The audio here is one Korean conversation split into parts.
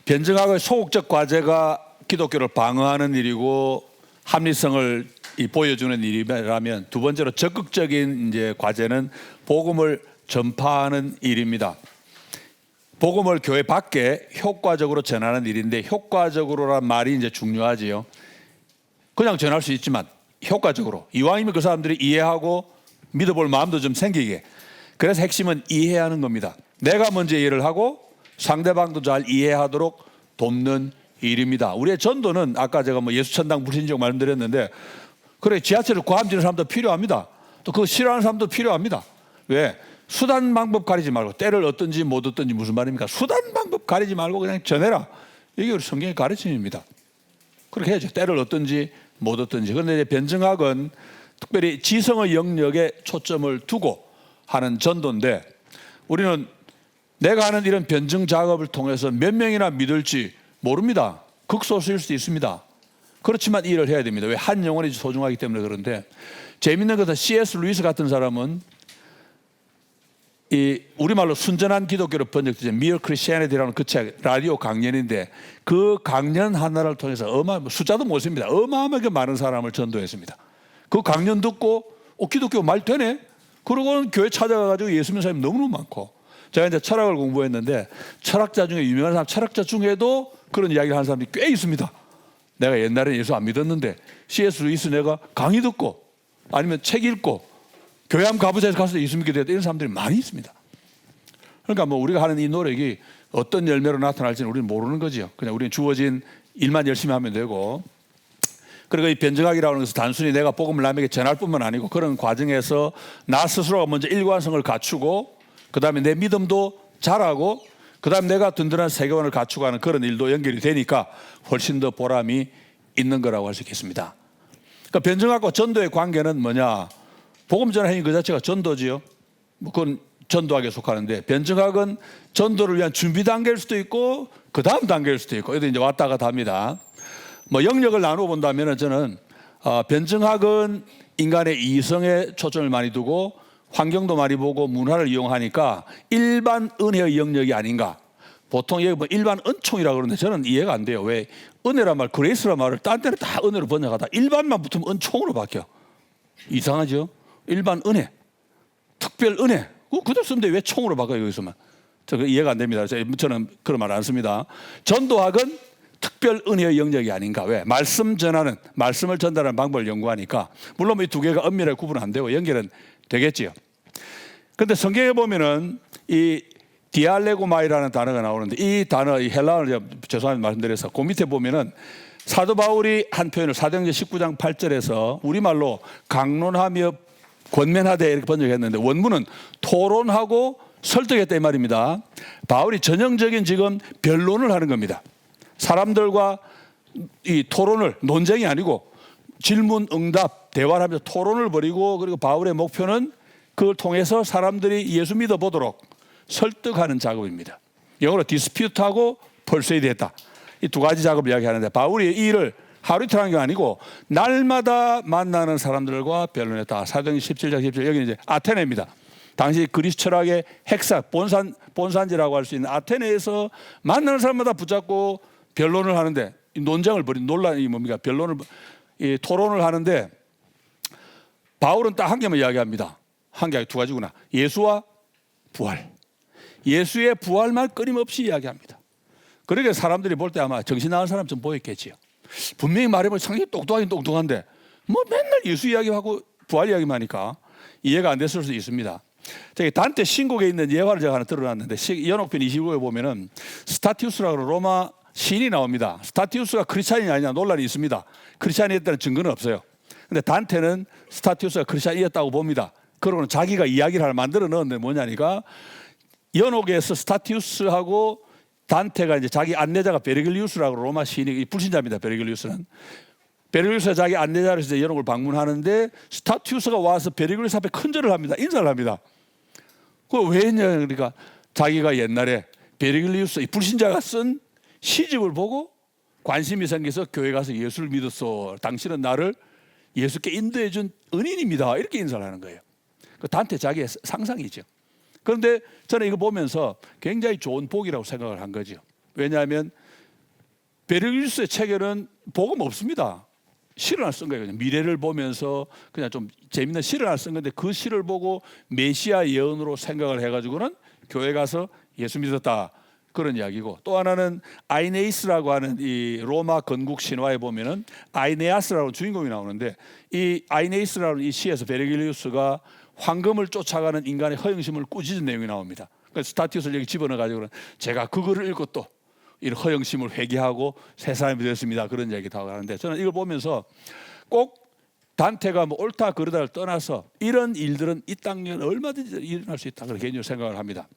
변증학의 소극적 과제가 기독교를 방어하는 일이고 합리성을 보여주는 일이라면, 두 번째로 적극적인 이제 과제는 복음을 전파하는 일입니다. 복음을 교회 밖에 효과적으로 전하는 일인데, 효과적으로란 말이 이제 중요하지요. 그냥 전할 수 있지만 효과적으로, 이왕이면 그 사람들이 이해하고 믿어볼 마음도 좀 생기게. 그래서 핵심은 이해하는 겁니다. 내가 먼저 이해를 하고 상대방도 잘 이해하도록 돕는 일입니다. 우리의 전도는 아까 제가 예수천당 불신족 말씀드렸는데, 그래, 지하철을 과함지는 사람도 필요합니다. 또 그거 싫어하는 사람도 필요합니다. 왜? 수단 방법 가리지 말고, 때를 얻든지 못 얻든지 무슨 말입니까? 수단 방법 가리지 말고 그냥 전해라. 이게 우리 성경의 가르침입니다. 그렇게 해야죠. 때를 얻든지 못 얻든지. 그런데 이제 변증학은 특별히 지성의 영역에 초점을 두고 하는 전도인데, 우리는 내가 하는 이런 변증 작업을 통해서 몇 명이나 믿을지 모릅니다. 극소수일 수도 있습니다. 그렇지만 이 일을 해야 됩니다. 왜? 한 영혼이 소중하기 때문에. 그런데 재밌는 것은 C.S. 루이스 같은 사람은 이 우리말로 순전한 기독교를 번역된 Mere Christianity라는 그 책, 라디오 강연인데, 그 강연 하나를 통해서 숫자도 못 셉니다. 어마어마하게 많은 사람을 전도했습니다. 그 강연 듣고 기독교 말 되네? 그러고는 교회 찾아가가지고 예수 믿는 사람이 너무너무 많고, 제가 이제 철학을 공부했는데 철학자 중에 유명한 사람, 철학자 중에도 그런 이야기를 하는 사람이 꽤 있습니다. 내가 옛날에 예수 안 믿었는데 C.S. 루이스 내가 강의 듣고 아니면 책 읽고 교회 한번 가보자 해서 가서 예수 믿게 됐다, 이런 사람들이 많이 있습니다. 그러니까 우리가 하는 이 노력이 어떤 열매로 나타날지는 우리는 모르는 거죠. 그냥 우리는 주어진 일만 열심히 하면 되고. 그리고 이 변증학이라는 것은 단순히 내가 복음을 남에게 전할 뿐만 아니고, 그런 과정에서 나 스스로가 먼저 일관성을 갖추고, 그 다음에 내 믿음도 자라고, 그 다음에 내가 든든한 세계관을 갖추고 하는 그런 일도 연결이 되니까 훨씬 더 보람이 있는 거라고 할 수 있겠습니다. 그러니까 변증학과 전도의 관계는 뭐냐? 복음 전하는 그 자체가 전도지요. 그건 전도학에 속하는데, 변증학은 전도를 위한 준비 단계일 수도 있고 그 다음 단계일 수도 있고, 이제 왔다 갔다 합니다. 영역을 나누어 본다면 저는 변증학은 인간의 이성에 초점을 많이 두고 환경도 많이 보고 문화를 이용하니까 일반 은혜의 영역이 아닌가. 보통 일반 은총이라고 그러는데 저는 이해가 안 돼요. 왜? 은혜란 말, 그레이스란 말을 딴 때는 다 은혜로 번역하다 일반만 붙으면 은총으로 바뀌어. 이상하죠? 일반 은혜, 특별 은혜, 그대로 쓰면 돼. 왜 총으로 바꿔요 여기서만? 저 이해가 안 됩니다. 저는 그런 말 안 씁니다. 전도학은 특별 은혜의 영역이 아닌가. 왜? 말씀 전하는, 말씀을 전달하는 방법을 연구하니까. 물론 이 두 개가 엄밀하게 구분은 안 되고 연결은 되겠지요. 그런데 성경에 보면은 이 디알레고마이라는 단어가 나오는데, 이 단어, 이 헬라어를 죄송합니다 말씀드려서, 그 밑에 보면은 사도 바울이 한 표현을 사도행전 19장 8절에서 우리말로 강론하며 권면하되 이렇게 번역했는데, 원문은 토론하고 설득했다 이 말입니다. 바울이 전형적인 지금 변론을 하는 겁니다. 사람들과 이 토론을, 논쟁이 아니고 질문, 응답, 대화를 하면서 토론을 벌이고, 그리고 바울의 목표는 그걸 통해서 사람들이 예수 믿어보도록 설득하는 작업입니다. 영어로 디스퓨트하고 퍼스웨이드 했다. 이 두 가지 작업을 이야기하는데, 바울이 이 일을 하루 이틀 한 게 아니고 날마다 만나는 사람들과 변론했다. 사도행전 17장 17절, 여기는 이제 아테네입니다. 당시 그리스 철학의 핵사, 본산지라고 할 수 있는 아테네에서 만나는 사람마다 붙잡고 변론을 하는데, 논쟁을 벌인, 논란이 뭡니까? 토론을 하는데, 바울은 딱 한 개만 이야기합니다. 한 개, 두 가지구나. 예수와 부활. 예수의 부활만 끊임없이 이야기합니다. 그러니까 사람들이 볼 때 아마 정신 나간 사람 좀 보였겠지요. 분명히 말해보면 상당히 똑똑하긴 똑똑한데 맨날 예수 이야기하고 부활 이야기만 하니까 이해가 안 됐을 수도 있습니다. 저기 단테 신곡에 있는 예화를 제가 하나 들어놨는데, 연옥편 25에 보면은 스타티우스라고 로마 시인이 나옵니다. 스타티우스가 크리스찬이 아니냐 논란이 있습니다. 크리스찬이었다는 증거는 없어요. 근데 단테는 스타티우스가 크리스찬이었다고 봅니다. 그러고는 자기가 이야기를 하나 만들어 넣었는데 뭐냐니까, 연옥에서 스타티우스하고 단테가 이제 자기 안내자가 베르길리우스라고, 로마 시인이 불신자입니다. 베르길리우스가 자기 안내자로 해서 연옥을 방문하는데, 스타티우스가 와서 베르길리우스 앞에 큰절을 합니다. 인사를 합니다. 그거 왜 했냐? 그러니까 자기가 옛날에 베르길리우스, 이 불신자가 쓴 시집을 보고 관심이 생겨서 교회 가서 예수를 믿었어. 당신은 나를 예수께 인도해 준 은인입니다. 이렇게 인사를 하는 거예요. 그 단테 자기의 상상이죠. 그런데 저는 이거 보면서 굉장히 좋은 복이라고 생각을 한 거죠. 왜냐하면 베르길리우스의 책에는 복음 없습니다. 시를 하나 쓴 거예요. 그냥 미래를 보면서 그냥 좀 재밌는 시를 하나 쓴 건데 그 시를 보고 메시아 예언으로 생각을 해가지고는 교회 가서 예수 믿었다. 그런 이야기고, 또 하나는 아이네이스라고 하는 이 로마 건국 신화에 보면은 아이네아스라는 주인공이 나오는데, 이 아이네이스라는 이 시에서 베르길리우스가 황금을 쫓아가는 인간의 허영심을 꾸짖은 내용이 나옵니다. 그래서 스타티우스를 여기 집어넣어가지고 제가 그거를 읽고 또 이런 허영심을 회개하고 새 사람이 되었습니다. 그런 이야기도 하고 하는데, 저는 이걸 보면서 꼭 단테가 뭐 옳다 그르다를 떠나서 이런 일들은 이 땅에 얼마든지 일어날 수 있다, 그런 개인적으로 생각을 합니다.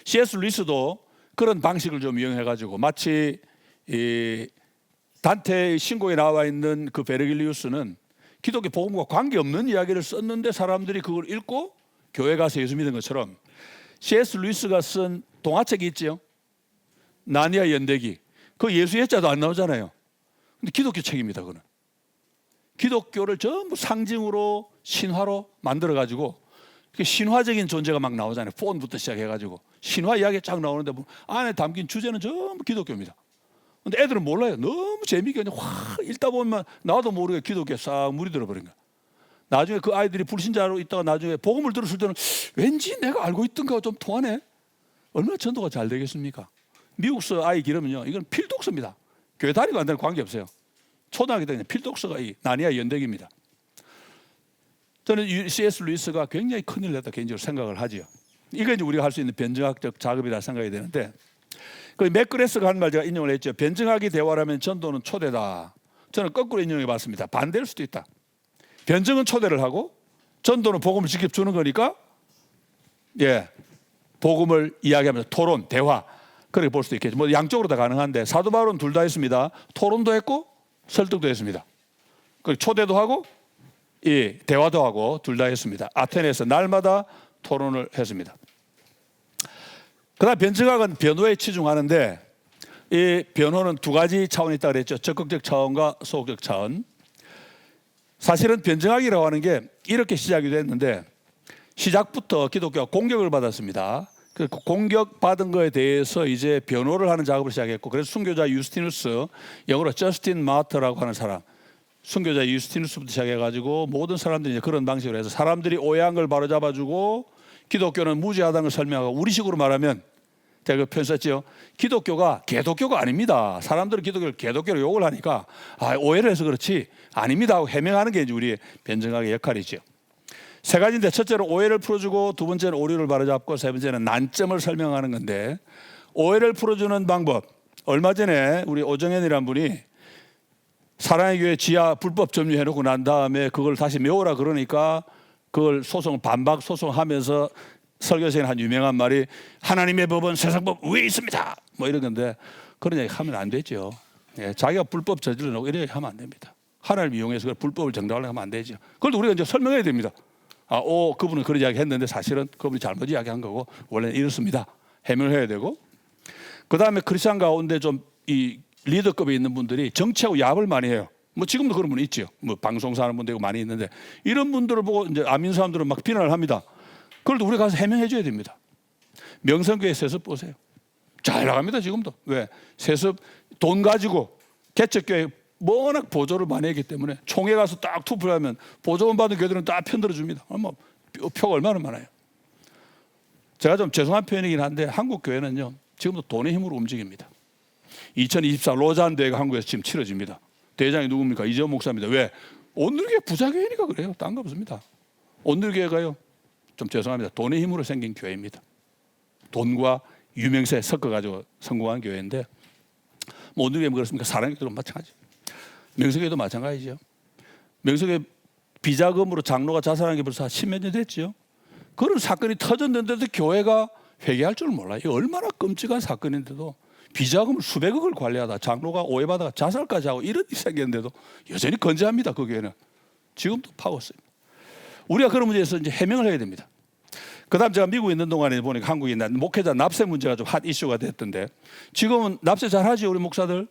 C.S. 루이스도 그런 방식을 좀 이용해가지고, 마치 이 단테의 신곡에 나와 있는 그 베르길리우스는 기독교 복음과 관계없는 이야기를 썼는데 사람들이 그걸 읽고 교회 가서 예수 믿은 것처럼, C.S. 루이스가 쓴 동화책이 있지요. 나니아 연대기. 그 예수의 자도 안 나오잖아요. 근데 기독교 책입니다. 그는 기독교를 전부 상징으로 신화로 만들어가지고 신화적인 존재가 막 나오잖아요. 폰부터 시작해가지고 신화 이야기 쫙 나오는데 안에 담긴 주제는 전부 기독교입니다. 근데 애들은 몰라요. 너무 재미있게 그냥 확 읽다 보면 나도 모르게 기독교에 싹 물이 들어버린 거야. 나중에 그 아이들이 불신자로 있다가 나중에 복음을 들었을 때는 왠지 내가 알고 있던 거가 좀 통하네. 얼마나 전도가 잘 되겠습니까? 미국서 아이 기르면요, 이건 필독서입니다. 교회 다니고 안 다니고 관계없어요. 초등학교 때 그냥 필독서가 이 나니아 연대기입니다. 저는 C.S. 루이스가 굉장히 큰일 났다 개인적으로 생각을 하지요. 이게 이제 우리가 할 수 있는 변증학적 작업이라 생각이 되는데, 그 맥그레스가 한 말 제가 인용을 했죠. 변증학이 대화라면 전도는 초대다. 저는 거꾸로 인용해 봤습니다. 반대일 수도 있다. 변증은 초대를 하고 전도는 복음을 직접 주는 거니까, 예, 복음을 이야기하면서 토론, 대화, 그렇게 볼 수도 있겠죠. 뭐 양쪽으로 다 가능한데, 사도 바울은 둘 다 했습니다. 토론도 했고 설득도 했습니다. 그리고 초대도 하고 이 대화도 하고 둘 다 했습니다. 아테네에서 날마다 토론을 했습니다. 그다음 변증학은 변호에 치중하는데, 이 변호는 두 가지 차원이 있다고 그랬죠. 적극적 차원과 소극적 차원. 사실은 변증학이라고 하는 게 이렇게 시작이 됐는데, 시작부터 기독교가 공격을 받았습니다. 그 공격받은 거에 대해서 이제 변호를 하는 작업을 시작했고, 그래서 순교자 유스티누스, 영어로 저스틴 마터라고 하는 사람, 순교자 유스티누스부터 시작해가지고 모든 사람들이 이제 그런 방식으로 해서 사람들이 오해한 걸 바로잡아주고, 기독교는 무죄하다는 걸 설명하고, 우리식으로 말하면 제가 편 썼죠. 기독교가 개독교가 아닙니다. 사람들은 기독교를 개독교로 욕을 하니까 오해를 해서 그렇지 아닙니다 하고 해명하는 게 이제 우리의 변증학의 역할이죠. 세 가지인데, 첫째로 오해를 풀어주고, 두 번째는 오류를 바로잡고, 세 번째는 난점을 설명하는 건데, 오해를 풀어주는 방법, 얼마 전에 우리 오정현이라는 분이 사랑의 교회 지하 불법 점유해놓고 난 다음에 그걸 다시 메우라 그러니까 그걸 반박 소송하면서 설교생이 한 유명한 말이, 하나님의 법은 세상 법 위에 있습니다, 뭐 이런 건데, 그런 얘기 하면 안 되죠. 예, 자기가 불법 저질러 놓고 이런 얘기 하면 안 됩니다. 하나님을 이용해서 그 불법을 정당하려고 하면 안 되죠. 그걸 우리가 이제 설명해야 됩니다. 그분은 그런 이야기 했는데 사실은 그분이 잘못 이야기한 거고 원래는 이렇습니다. 해명을 해야 되고, 그 다음에 크리스찬 가운데 좀 이 리더급에 있는 분들이 정치하고 야합을 많이 해요. 뭐 지금도 그런 분 있죠. 뭐 방송사 하는 분들이 많이 있는데, 이런 분들을 보고 이제 아민 사람들은 막 비난을 합니다. 그걸 우리가 가서 해명해 줘야 됩니다. 명성교회 세습 보세요. 잘 나갑니다 지금도. 왜? 세습 돈 가지고 개척교회 워낙 보조를 많이 했기 때문에 총회 가서 딱 투표하면 보조금 받은 교회들은 딱 편들어 줍니다. 표가 얼마나 많아요. 제가 좀 죄송한 표현이긴 한데, 한국 교회는요 지금도 돈의 힘으로 움직입니다. 2024 로잔 대회가 한국에서 지금 치러집니다. 대장이 누굽니까? 이재호 목사입니다. 왜? 온누리교회 부자교회니까 그래요. 딴 거 없습니다. 온누리교회가요, 좀 죄송합니다, 돈의 힘으로 생긴 교회입니다. 돈과 유명세 섞어가지고 성공한 교회인데, 뭐 온누리교회 그렇습니까? 사랑교회도 마찬가지, 명성교회도 마찬가지죠. 명성교회 비자금으로 장로가 자살한 게 벌써 10몇 년 됐죠. 그런 사건이 터졌는데도 교회가 회개할 줄 몰라요. 얼마나 끔찍한 사건인데도 비자금을 수백억을 관리하다 장로가 오해받아가 자살까지 하고 이런 일이 생겼는데도 여전히 건재합니다. 그 교회는 지금도 파워있습니다. 우리가 그런 문제에서 이제 해명을 해야 됩니다. 그 다음 제가 미국에 있는 동안에 보니까 한국에 있는 목회자 납세 문제가 좀 핫 이슈가 됐던데, 지금은 납세 잘 하지 우리 목사들?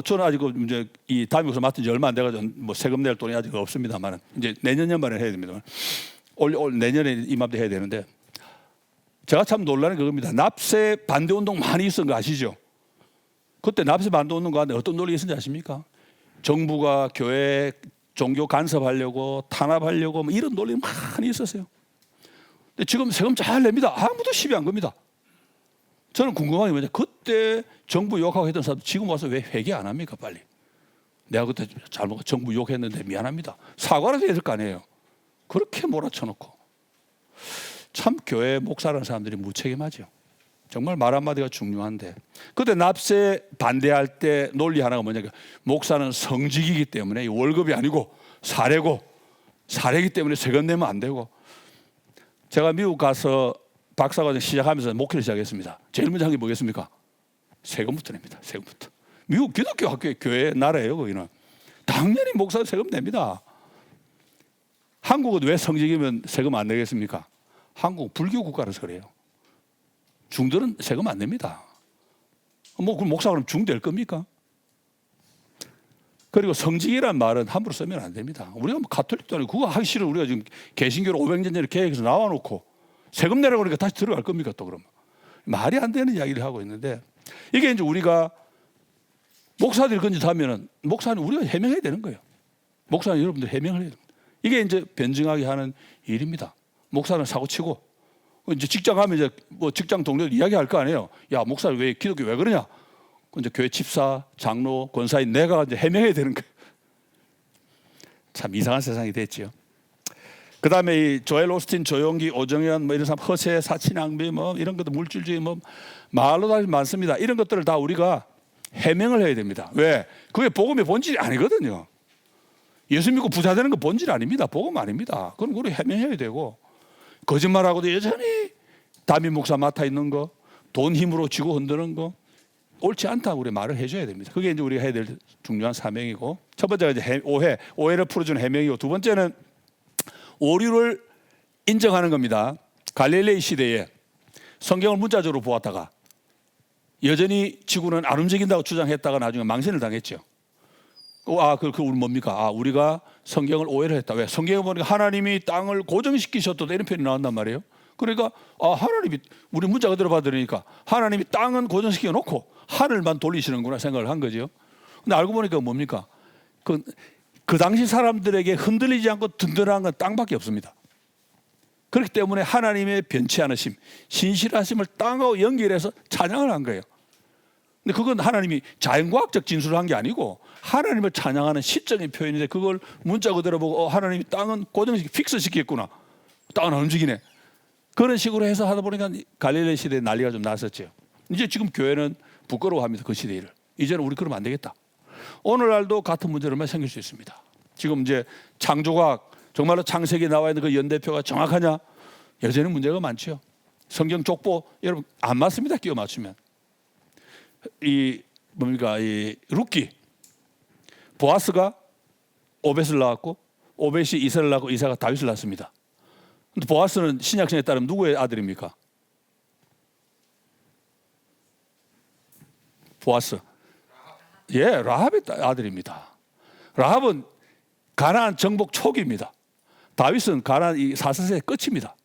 저는 아직 이제 이 담임 목사 맡은 지 얼마 안 돼가지고 뭐 세금 낼 돈이 아직 없습니다만, 이제 내년 연말에 해야 됩니다. 올 내년에 이맘때 해야 되는데, 제가 참 놀라는 그겁니다. 납세 반대 운동 많이 있었던 거 아시죠? 그때 납세 반도 없는 가운데 어떤 논리가 있었는지 아십니까? 정부가 교회 종교 간섭하려고 탄압하려고 뭐 이런 논리 많이 있었어요. 근데 지금 세금 잘 냅니다. 아무도 시비 안 겁니다. 저는 궁금한 게 뭐냐, 그때 정부 욕하고 했던 사람 지금 와서 왜 회개 안 합니까? 빨리. 내가 그때 잘못 정부 욕했는데 미안합니다. 사과를 해야 될 거 아니에요. 그렇게 몰아쳐놓고. 참 교회 목사라는 사람들이 무책임하죠. 정말 말 한마디가 중요한데, 그때 납세 반대할 때 논리 하나가 뭐냐면, 목사는 성직이기 때문에 월급이 아니고 사례고, 사례이기 때문에 세금 내면 안 되고. 제가 미국 가서 박사과정 시작하면서 목회를 시작했습니다. 제일 먼저 한 게 뭐겠습니까? 세금부터 냅니다. 세금부터. 미국 기독교 학교의 교회 나라예요. 거기는 당연히 목사 세금 냅니다. 한국은 왜 성직이면 세금 안 내겠습니까? 한국 불교 국가라서 그래요. 중들은 세금 안 냅니다. 뭐 그럼 목사 그럼 중 될 겁니까? 그리고 성직이란 말은 함부로 쓰면 안 됩니다. 우리가 뭐 가톨릭도 아니고 그거 하기 싫어. 우리가 지금 개신교를 500년 전에 계획해서 나와놓고 세금 내라고 그러니까 다시 들어갈 겁니까 또 그러면? 말이 안 되는 이야기를 하고 있는데, 이게 이제 우리가 목사들이 건짓하면은 목사는 우리가 해명해야 되는 거예요. 목사는 여러분들 해명을 해야 됩니다. 이게 이제 변증하게 하는 일입니다. 목사는 사고치고 이제 직장 가면 이제 뭐 직장 동료들 이야기할 거 아니에요. 야, 목사를 왜 기독교 왜 그러냐? 이제 교회 집사, 장로, 권사인 내가 이제 해명해야 되는 거예요. 참 이상한 세상이 됐지요. 그 다음에 이 조엘 오스틴, 조용기, 오정현 뭐 이런 사람, 허세, 사치낭비 뭐 이런 것도 물질주의 뭐 말로 다 많습니다. 이런 것들을 다 우리가 해명을 해야 됩니다. 왜? 그게 복음의 본질이 아니거든요. 예수 믿고 부자 되는 건 본질 아닙니다. 복음 아닙니다. 그럼 우리 해명해야 되고, 거짓말하고도 여전히 담임 목사 맡아 있는 거, 돈 힘으로 쥐고 흔드는 거 옳지 않다고 우리 말을 해줘야 됩니다. 그게 이제 우리가 해야 될 중요한 사명이고, 첫 번째가 이제 오해를 풀어주는 해명이고, 두 번째는 오류를 인정하는 겁니다. 갈릴레이 시대에 성경을 문자적으로 보았다가 여전히 지구는 안 움직인다고 주장했다가 나중에 망신을 당했죠. 그 우리 뭡니까? 우리가 성경을 오해를 했다. 왜? 성경에 보니까 하나님이 땅을 고정시키셨다 이런 표현이 나온단 말이에요. 그러니까 하나님이 우리 문자 그대로 받으니까 하나님이 땅은 고정시켜 놓고 하늘만 돌리시는구나 생각을 한 거죠. 근데 알고 보니까 뭡니까? 그 당시 사람들에게 흔들리지 않고 든든한 건 땅밖에 없습니다. 그렇기 때문에 하나님의 변치 않으심, 신실하심을 땅하고 연결해서 찬양을 한 거예요. 근데 그건 하나님이 자연과학적 진술을 한 게 아니고 하나님을 찬양하는 시적인 표현인데, 그걸 문자 그대로 보고 하나님이 땅은 고정시키 픽스 시켰구나, 땅은 안 움직이네, 그런 식으로 해서 하다 보니까 갈릴레이 시대에 난리가 좀 났었죠. 이제 지금 교회는 부끄러워합니다. 그 시대를. 이제는 우리 그러면 안 되겠다. 오늘날도 같은 문제를 얼마나 생길 수 있습니다. 지금 이제 창조과학, 정말로 창세기에 나와 있는 그 연대표가 정확하냐? 여전히 문제가 많죠. 성경 족보 여러분 안 맞습니다. 끼워 맞추면. 이 룻기, 보아스가 오벳을 낳았고 오벳이 이사를 낳고 이사가 다윗을 낳습니다. 근데 보아스는 신약성에 따르면 누구의 아들입니까? 보아스. 라합의 아들입니다. 라합은 가나안 정복 초기입니다. 다윗은 가나안 4세의 끝입니다.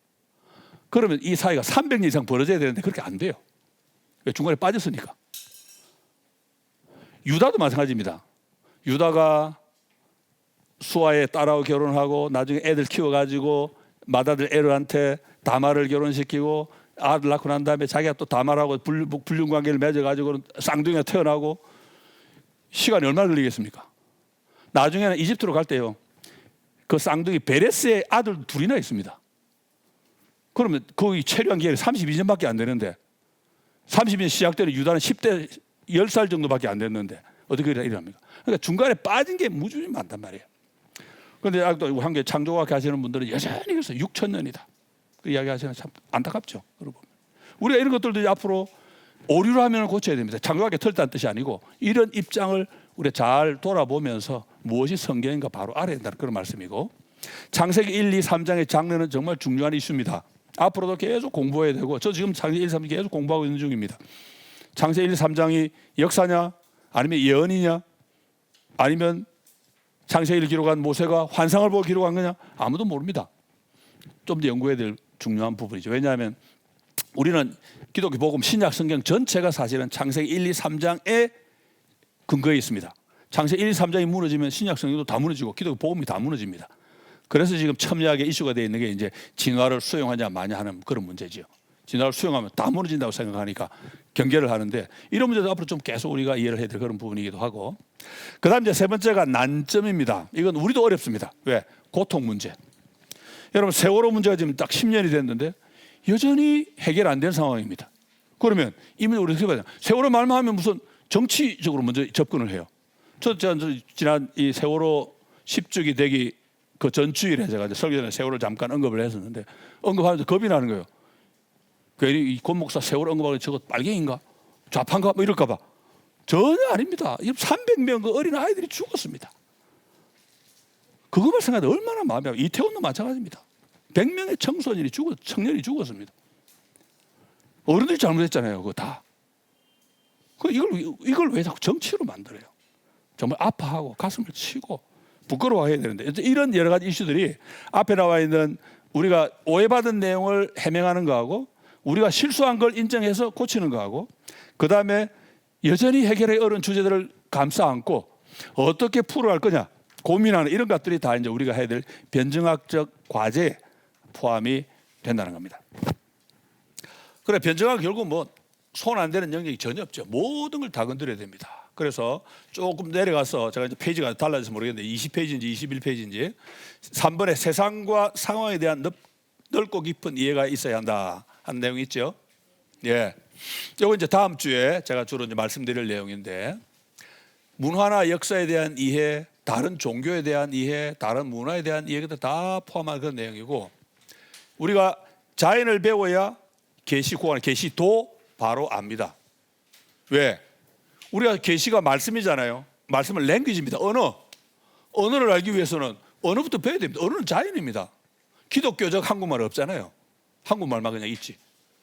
그러면 이 사이가 300년 이상 벌어져야 되는데 그렇게 안 돼요. 중간에 빠졌으니까. 유다도 마찬가지입니다. 유다가 수아의 딸하고 결혼하고 나중에 애들 키워가지고 맏아들 에르한테 다말을 결혼시키고 아들 낳고 난 다음에 자기가 또 다말하고 불륜 관계를 맺어가지고 쌍둥이가 태어나고, 시간이 얼마나 걸리겠습니까? 나중에는 이집트로 갈 때요, 그 쌍둥이 베레스의 아들 둘이나 있습니다. 그러면 거기 체류한 기간이 32년밖에 안 되는데, 32년 시작되는 유다는 10대 10살 정도밖에 안 됐는데 어떻게 이랍니까? 그러니까 중간에 빠진 게 무지히 많단 말이에요. 그런데 아직도 한국에 창조과학 하시는 분들은 여전히 그래서 6,000년이다 그 이야기 하시는, 참 안타깝죠. 여러분, 우리가 이런 것들도 앞으로 오류를 하면 고쳐야 됩니다. 창조학의 틀다는 뜻이 아니고 이런 입장을 우리가 잘 돌아보면서 무엇이 성경인가 바로 알아야 된다는 그런 말씀이고, 창세기 1, 2, 3장의 장르는 정말 중요한 이슈입니다. 앞으로도 계속 공부해야 되고, 저 지금 창세기 1, 3장 계속 공부하고 있는 중입니다. 창세기 1, 3장이 역사냐 아니면 예언이냐 아니면 창세기를 기록한 모세가 환상을 보고 기록한 거냐, 아무도 모릅니다. 좀 더 연구해야 될 중요한 부분이죠. 왜냐하면 우리는 기독교 복음 신약 성경 전체가 사실은 창세기 1, 2, 3장의 근거에 있습니다. 창세기 1, 3장이 무너지면 신약 성경도 다 무너지고 기독교 복음이 다 무너집니다. 그래서 지금 첨예하게 이슈가 되어 있는 게 이제 진화를 수용하냐 마냐 하는 그런 문제지요. 진화를 수용하면 다 무너진다고 생각하니까 경계를 하는데 이런 문제도 앞으로 좀 계속 우리가 이해를 해야 될 그런 부분이기도 하고, 그다음 이제 세 번째가 난점입니다. 이건 우리도 어렵습니다. 왜? 고통 문제. 여러분 세월호 문제가 지금 딱 10년이 됐는데 여전히 해결 안 된 상황입니다. 그러면 이미 우리 세월호 말만 하면 무슨 정치적으로 먼저 접근을 해요. 저 지난 이 세월호 10주기 되기 그 전주일에 제가 설교 전에 세월호 잠깐 언급을 했었는데 언급하면서 겁이 나는 거예요. 괜히 권 목사 세월호 언급하고 저거 빨갱인가? 좌파인가? 뭐 이럴까 봐. 전혀 아닙니다. 300명 그 어린 아이들이 죽었습니다. 그것만 생각해도 얼마나 마음이 아파요. 이태원도 마찬가지입니다. 100명의 청년이 죽었습니다. 어른들이 잘못했잖아요. 그거 다. 이걸 왜 자꾸 정치로 만들어요? 정말 아파하고 가슴을 치고 부끄러워해야 되는데 이런 여러 가지 이슈들이 앞에 나와 있는 우리가 오해받은 내용을 해명하는 거하고 우리가 실수한 걸 인정해서 고치는 거하고 그다음에 여전히 해결하기 어려운 주제들을 감싸 안고 어떻게 풀어갈 거냐 고민하는 이런 것들이 다 이제 우리가 해야 될 변증학적 과제에 포함이 된다는 겁니다. 그래 변증학 결국 뭐 손 안 되는 영역이 전혀 없죠. 모든 걸 다 건드려야 됩니다. 그래서 조금 내려가서 제가 이제 페이지가 달라져서 모르겠는데 20페이지인지 21페이지인지 3번에 세상과 상황에 대한 넓고 깊은 이해가 있어야 한다 하는 내용이 있죠. 예, 이거 이제 다음 주에 제가 주로 이제 말씀드릴 내용인데 문화나 역사에 대한 이해, 다른 종교에 대한 이해, 다른 문화에 대한 이해가 다 포함한 그런 내용이고 우리가 자연을 배워야 계시도 바로 압니다. 왜? 우리가 계시가 말씀이잖아요. 말씀은 랭귀지입니다. 언어를 알기 위해서는 언어부터 배워야 됩니다. 언어는 자연입니다. 기독교적 한국말 없잖아요. 한국말만 그냥 있지.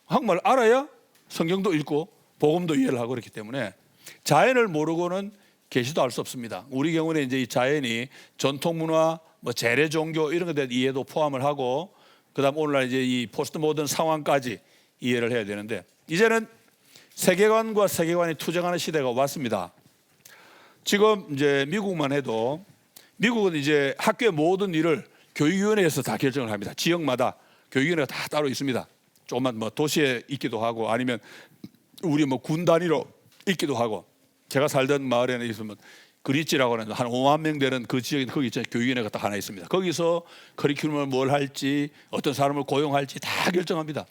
한국말 알아야 성경도 읽고 복음도 이해를 하고 그렇기 때문에 자연을 모르고는 계시도 알 수 없습니다. 우리 경우는 이제 이 자연이 전통 문화, 뭐 재래 종교 이런 것에 대한 이해도 포함을 하고 그다음 오늘날 이제 이 포스트 모던 상황까지 이해를 해야 되는데 이제는 세계관과 세계관이 투쟁하는 시대가 왔습니다. 지금 이제 미국만 해도 미국은 이제 학교의 모든 일을 교육위원회에서 다 결정을 합니다. 지역마다 교육위원회가 다 따로 있습니다. 조금만 뭐 도시에 있기도 하고 아니면 우리 뭐 군 단위로 있기도 하고 제가 살던 마을에는 있으면 그리치라고 하는 한 5만 명 되는 그 지역에 거기 교육위원회가 딱 하나 있습니다. 거기서 커리큘럼을 뭘 할지 어떤 사람을 고용할지 다 결정합니다.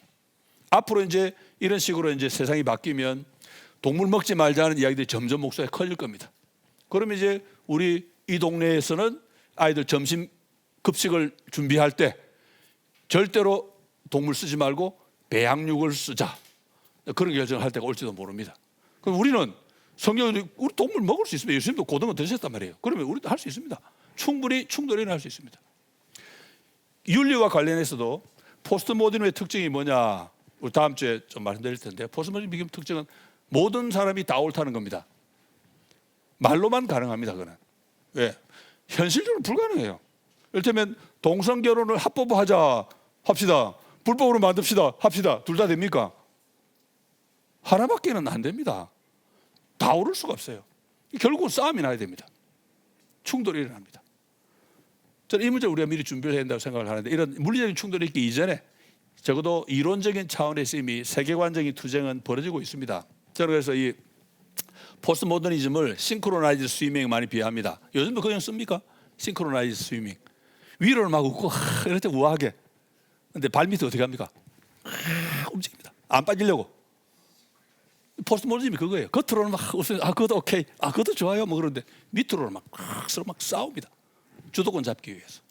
앞으로 이제 이런 식으로 이제 세상이 바뀌면 동물 먹지 말자는 이야기들이 점점 목소리가 커질 겁니다. 그러면 이제 우리 이 동네에서는 아이들 점심 급식을 준비할 때 절대로 동물 쓰지 말고 배양육을 쓰자. 그런 결정을 할 때가 올지도 모릅니다. 그럼 우리는 성경으로 우리 동물 먹을 수 있습니다. 예수님도 고등어 드셨단 말이에요. 그러면 우리도 할 수 있습니다. 충분히 충돌이 할 수 있습니다. 윤리와 관련해서도 포스트 모더니즘의 특징이 뭐냐? 우리 다음 주에 좀 말씀드릴 텐데 포스트 모더니즘의 특징은 모든 사람이 다 옳다는 겁니다. 말로만 가능합니다. 그는 왜? 현실적으로 불가능해요. 이를테면 동성 결혼을 합법화하자 합시다. 불법으로 만듭시다 합시다. 둘 다 됩니까? 하나밖에는 안 됩니다. 다 옳을 수가 없어요. 결국은 싸움이 나야 됩니다. 충돌이 일어납니다. 저는 이 문제 우리가 미리 준비를 해야 된다고 생각을 하는데 이런 물리적인 충돌이 있기 이전에 적어도 이론적인 차원에서 이미 세계관적인 투쟁은 벌어지고 있습니다. 저는 그래서 이 포스트 모더니즘을 싱크로나이즈 스위밍에 많이 비유합니다. 요즘도 그냥 씁니까? 싱크로나이즈 스위밍. 위로는 막 웃고 이럴 때 우아하게. 근데 발밑이 어떻게 합니까? 움직입니다. 안 빠지려고. 포스트 모더니즘이 그거예요. 겉으로는 막 웃으면서 그것도 오케이. 그것도 좋아요. 뭐 그런데 밑으로는 막 서로 막 싸웁니다. 주도권 잡기 위해서.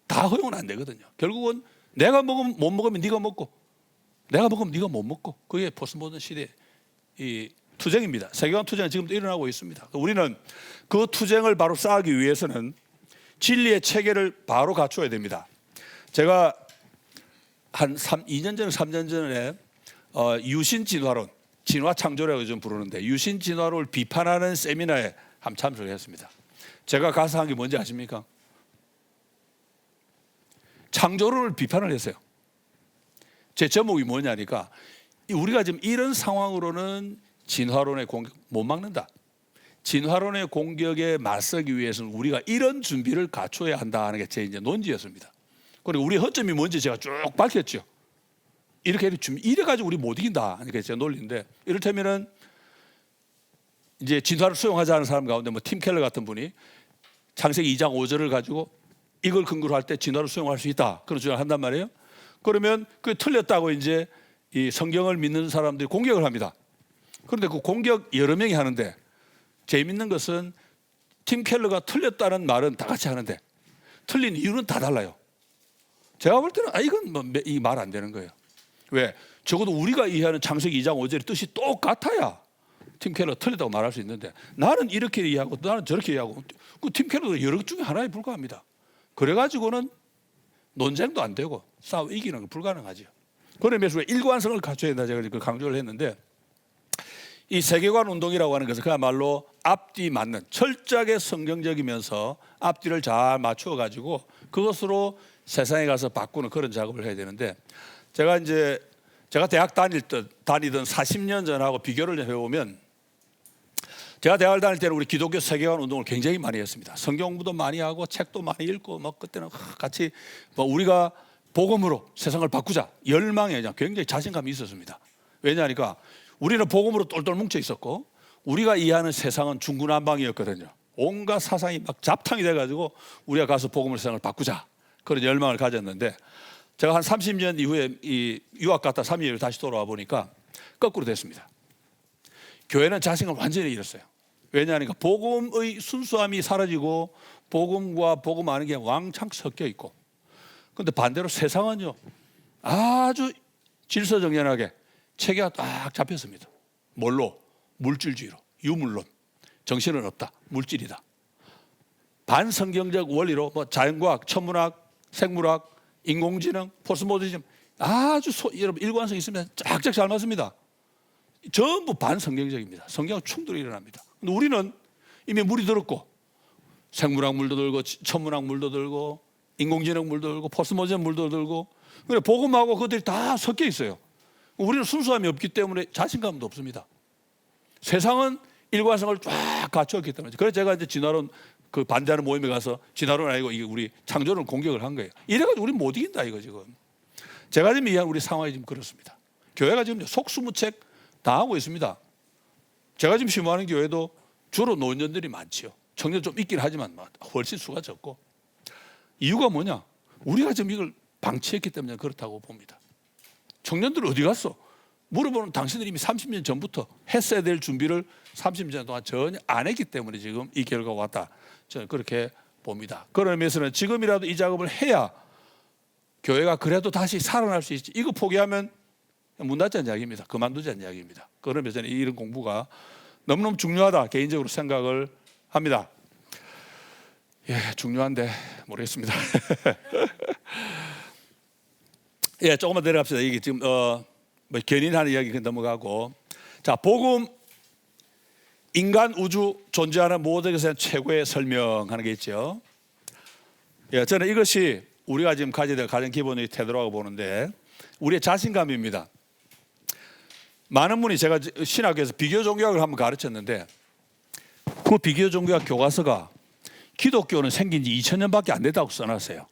다 허용은 안 되거든요. 결국은 내가 먹으면 못 먹으면 네가 먹고 내가 먹으면 네가 못 먹고 그게 포스트 모던 시대의 이 투쟁입니다. 세계관 투쟁은 지금도 일어나고 있습니다. 우리는 그 투쟁을 바로 쌓기 위해서는 진리의 체계를 바로 갖춰야 됩니다. 제가 한 2년 전에 3년 전에 유신진화론, 진화창조라고 좀 부르는데 유신진화론을 비판하는 세미나에 한번 참석했습니다. 제가 가서 한 게 뭔지 아십니까? 창조론을 비판을 했어요. 제 제목이 뭐냐니까 우리가 지금 이런 상황으로는 진화론의 공격 못 막는다. 진화론의 공격에 맞서기 위해서는 우리가 이런 준비를 갖춰야 한다는 게 제 이제 논지였습니다. 그리고 우리 허점이 뭔지 제가 쭉 밝혔죠. 이렇게 이래가지고 우리 못 이긴다. 이게 제 논리인데, 이를테면은 이제 진화를 수용하지 않은 사람 가운데 뭐 팀 켈러 같은 분이 창세기 2장 5절을 가지고 이걸 근거로 할 때 진화를 수용할 수 있다, 그런 주장을 한단 말이에요. 그러면 그 틀렸다고 이제 이 성경을 믿는 사람들이 공격을 합니다. 그런데 그 공격 여러 명이 하는데, 재밌는 것은 팀 켈러가 틀렸다는 말은 다 같이 하는데 틀린 이유는 다 달라요. 제가 볼 때는 이건 뭐 이 말 안 되는 거예요. 왜? 적어도 우리가 이해하는 창세기 2장 5절의 뜻이 똑같아야 팀 켈러 틀렸다고 말할 수 있는데, 나는 이렇게 이해하고 나는 저렇게 이해하고, 그 팀 켈러도 여러 중에 하나에 불과합니다. 그래가지고는 논쟁도 안 되고 싸워 이기는 건 불가능하죠. 그런 면에서 일관성을 갖춰야 된다, 제가 강조를 했는데, 이 세계관 운동이라고 하는 것은 그야말로 앞뒤 맞는, 철저하게 성경적이면서 앞뒤를 잘 맞추어 가지고 그것으로 세상에 가서 바꾸는 그런 작업을 해야 되는데, 제가 대학 다니던 40년 전하고 비교를 해보면, 제가 대학을 다닐 때는 우리 기독교 세계관 운동을 굉장히 많이 했습니다. 성경 공부도 많이 하고 책도 많이 읽고, 막 그때는 같이 뭐 우리가 복음으로 세상을 바꾸자 열망에 굉장히 자신감이 있었습니다. 왜냐하니까 우리는 복음으로 똘똘 뭉쳐 있었고, 우리가 이해하는 세상은 중구난방이었거든요. 온갖 사상이 막 잡탕이 돼가지고 우리가 가서 복음으로 세상을 바꾸자, 그런 열망을 가졌는데, 제가 한 30년 이후에 이 유학 갔다 3일 다시 돌아와 보니까 거꾸로 됐습니다. 교회는 자신감을 완전히 잃었어요. 왜냐하니까 복음의 순수함이 사라지고 복음과 복음 아는 게 왕창 섞여 있고, 그런데 반대로 세상은요 아주 질서정연하게 체계가 딱 잡혔습니다. 뭘로? 물질주의로, 유물론, 정신은 없다, 물질이다. 반성경적 원리로 뭐 자연과학, 천문학, 생물학, 인공지능, 포스모더니즘, 아주 여러분 일관성 있으면 쫙쫙 잘 맞습니다. 전부 반성경적입니다. 성경과 충돌이 일어납니다. 근데 우리는 이미 물이 들었고, 생물학 물도 들고, 천문학 물도 들고, 인공지능 물도 들고, 포스모더니즘 물도 들고, 그래 복음하고 그들이 다 섞여 있어요. 우리는 순수함이 없기 때문에 자신감도 없습니다. 세상은 일관성을 쫙 갖추었기 때문에. 그래서 제가 이제 진화론 그 반대하는 모임에 가서, 진화론 아니고 이게 우리 창조론 공격을 한 거예요. 이래가지고 우리 못 이긴다 이거 지금. 제가 지금 이해한 우리 상황이 지금 그렇습니다. 교회가 지금 속수무책 당하고 있습니다. 제가 지금 심호하는 교회도 주로 노년들이 많지요. 청년 좀 있긴 하지만 훨씬 수가 적고. 이유가 뭐냐? 우리가 지금 이걸 방치했기 때문에 그렇다고 봅니다. 청년들 어디 갔어? 물어보면 당신들이 이미 30년 전부터 했어야 될 준비를 30년 동안 전혀 안 했기 때문에 지금 이 결과가 왔다, 저는 그렇게 봅니다. 그런 의미에서는 지금이라도 이 작업을 해야 교회가 그래도 다시 살아날 수 있지, 이거 포기하면 문 닫자는 이야기입니다. 그만두자는 이야기입니다. 그런 면에서 이런 공부가 너무너무 중요하다 개인적으로 생각을 합니다. 예, 중요한데 모르겠습니다. 예, 조금만 내려갑시다. 이게 지금 뭐 견인하는 이야기 넘어가고, 자, 복음, 인간, 우주, 존재하는 모든 것에 최고의 설명하는 게 있죠. 예, 저는 이것이 우리가 지금 가져야 될 가장 기본의 태도라고 보는데, 우리의 자신감입니다. 많은 분이, 제가 신학교에서 비교 종교학을 한번 가르쳤는데, 그 비교 종교학 교과서가 기독교는 생긴 지 2000년밖에 안 됐다고 써놨어요.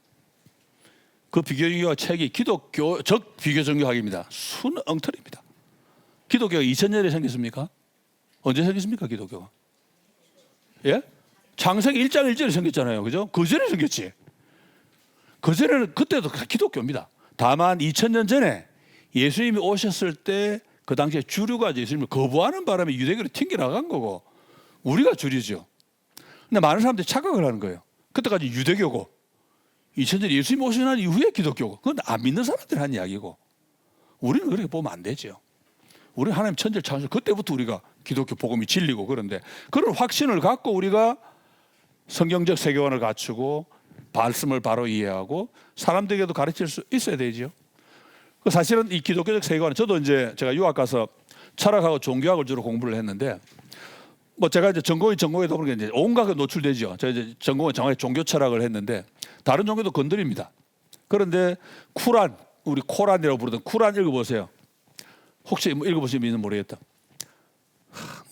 그 비교 종교학 책이 기독교적 비교 종교학입니다. 순 엉터리입니다. 기독교가 2000년에 생겼습니까? 언제 생겼습니까, 기독교가? 예? 창세기 1장 1절에 생겼잖아요. 그죠? 그 전에 생겼지. 그 전에는, 그때도 기독교입니다. 다만 2000년 전에 예수님이 오셨을 때 그 당시에 주류가 예수님을 거부하는 바람에 유대교로 튕겨나간 거고, 우리가 주류죠. 근데 많은 사람들이 착각을 하는 거예요. 그때까지 유대교고 2000년 예수님 오신 날 이후에 기독교고, 그건 안 믿는 사람들이 한 이야기고, 우리는 그렇게 보면 안 되죠. 우리는 하나님 천지를 창조, 그때부터 우리가 기독교 복음이 진리고, 그런데 그런 확신을 갖고 우리가 성경적 세계관을 갖추고 말씀을 바로 이해하고 사람들에게도 가르칠 수 있어야 되죠. 사실은 이 기독교적 세계관은, 저도 이제 제가 유학 가서 철학하고 종교학을 주로 공부를 했는데, 뭐 제가 이제 전공이다 보니까 이제 온갖 게 노출되죠. 제가 이제 전공은 정확히 종교 철학을 했는데 다른 종교도 건드립니다. 그런데 쿠란, 우리 코란이라고 부르던 쿠란 읽어보세요. 혹시 뭐 읽어보시면 모르겠다.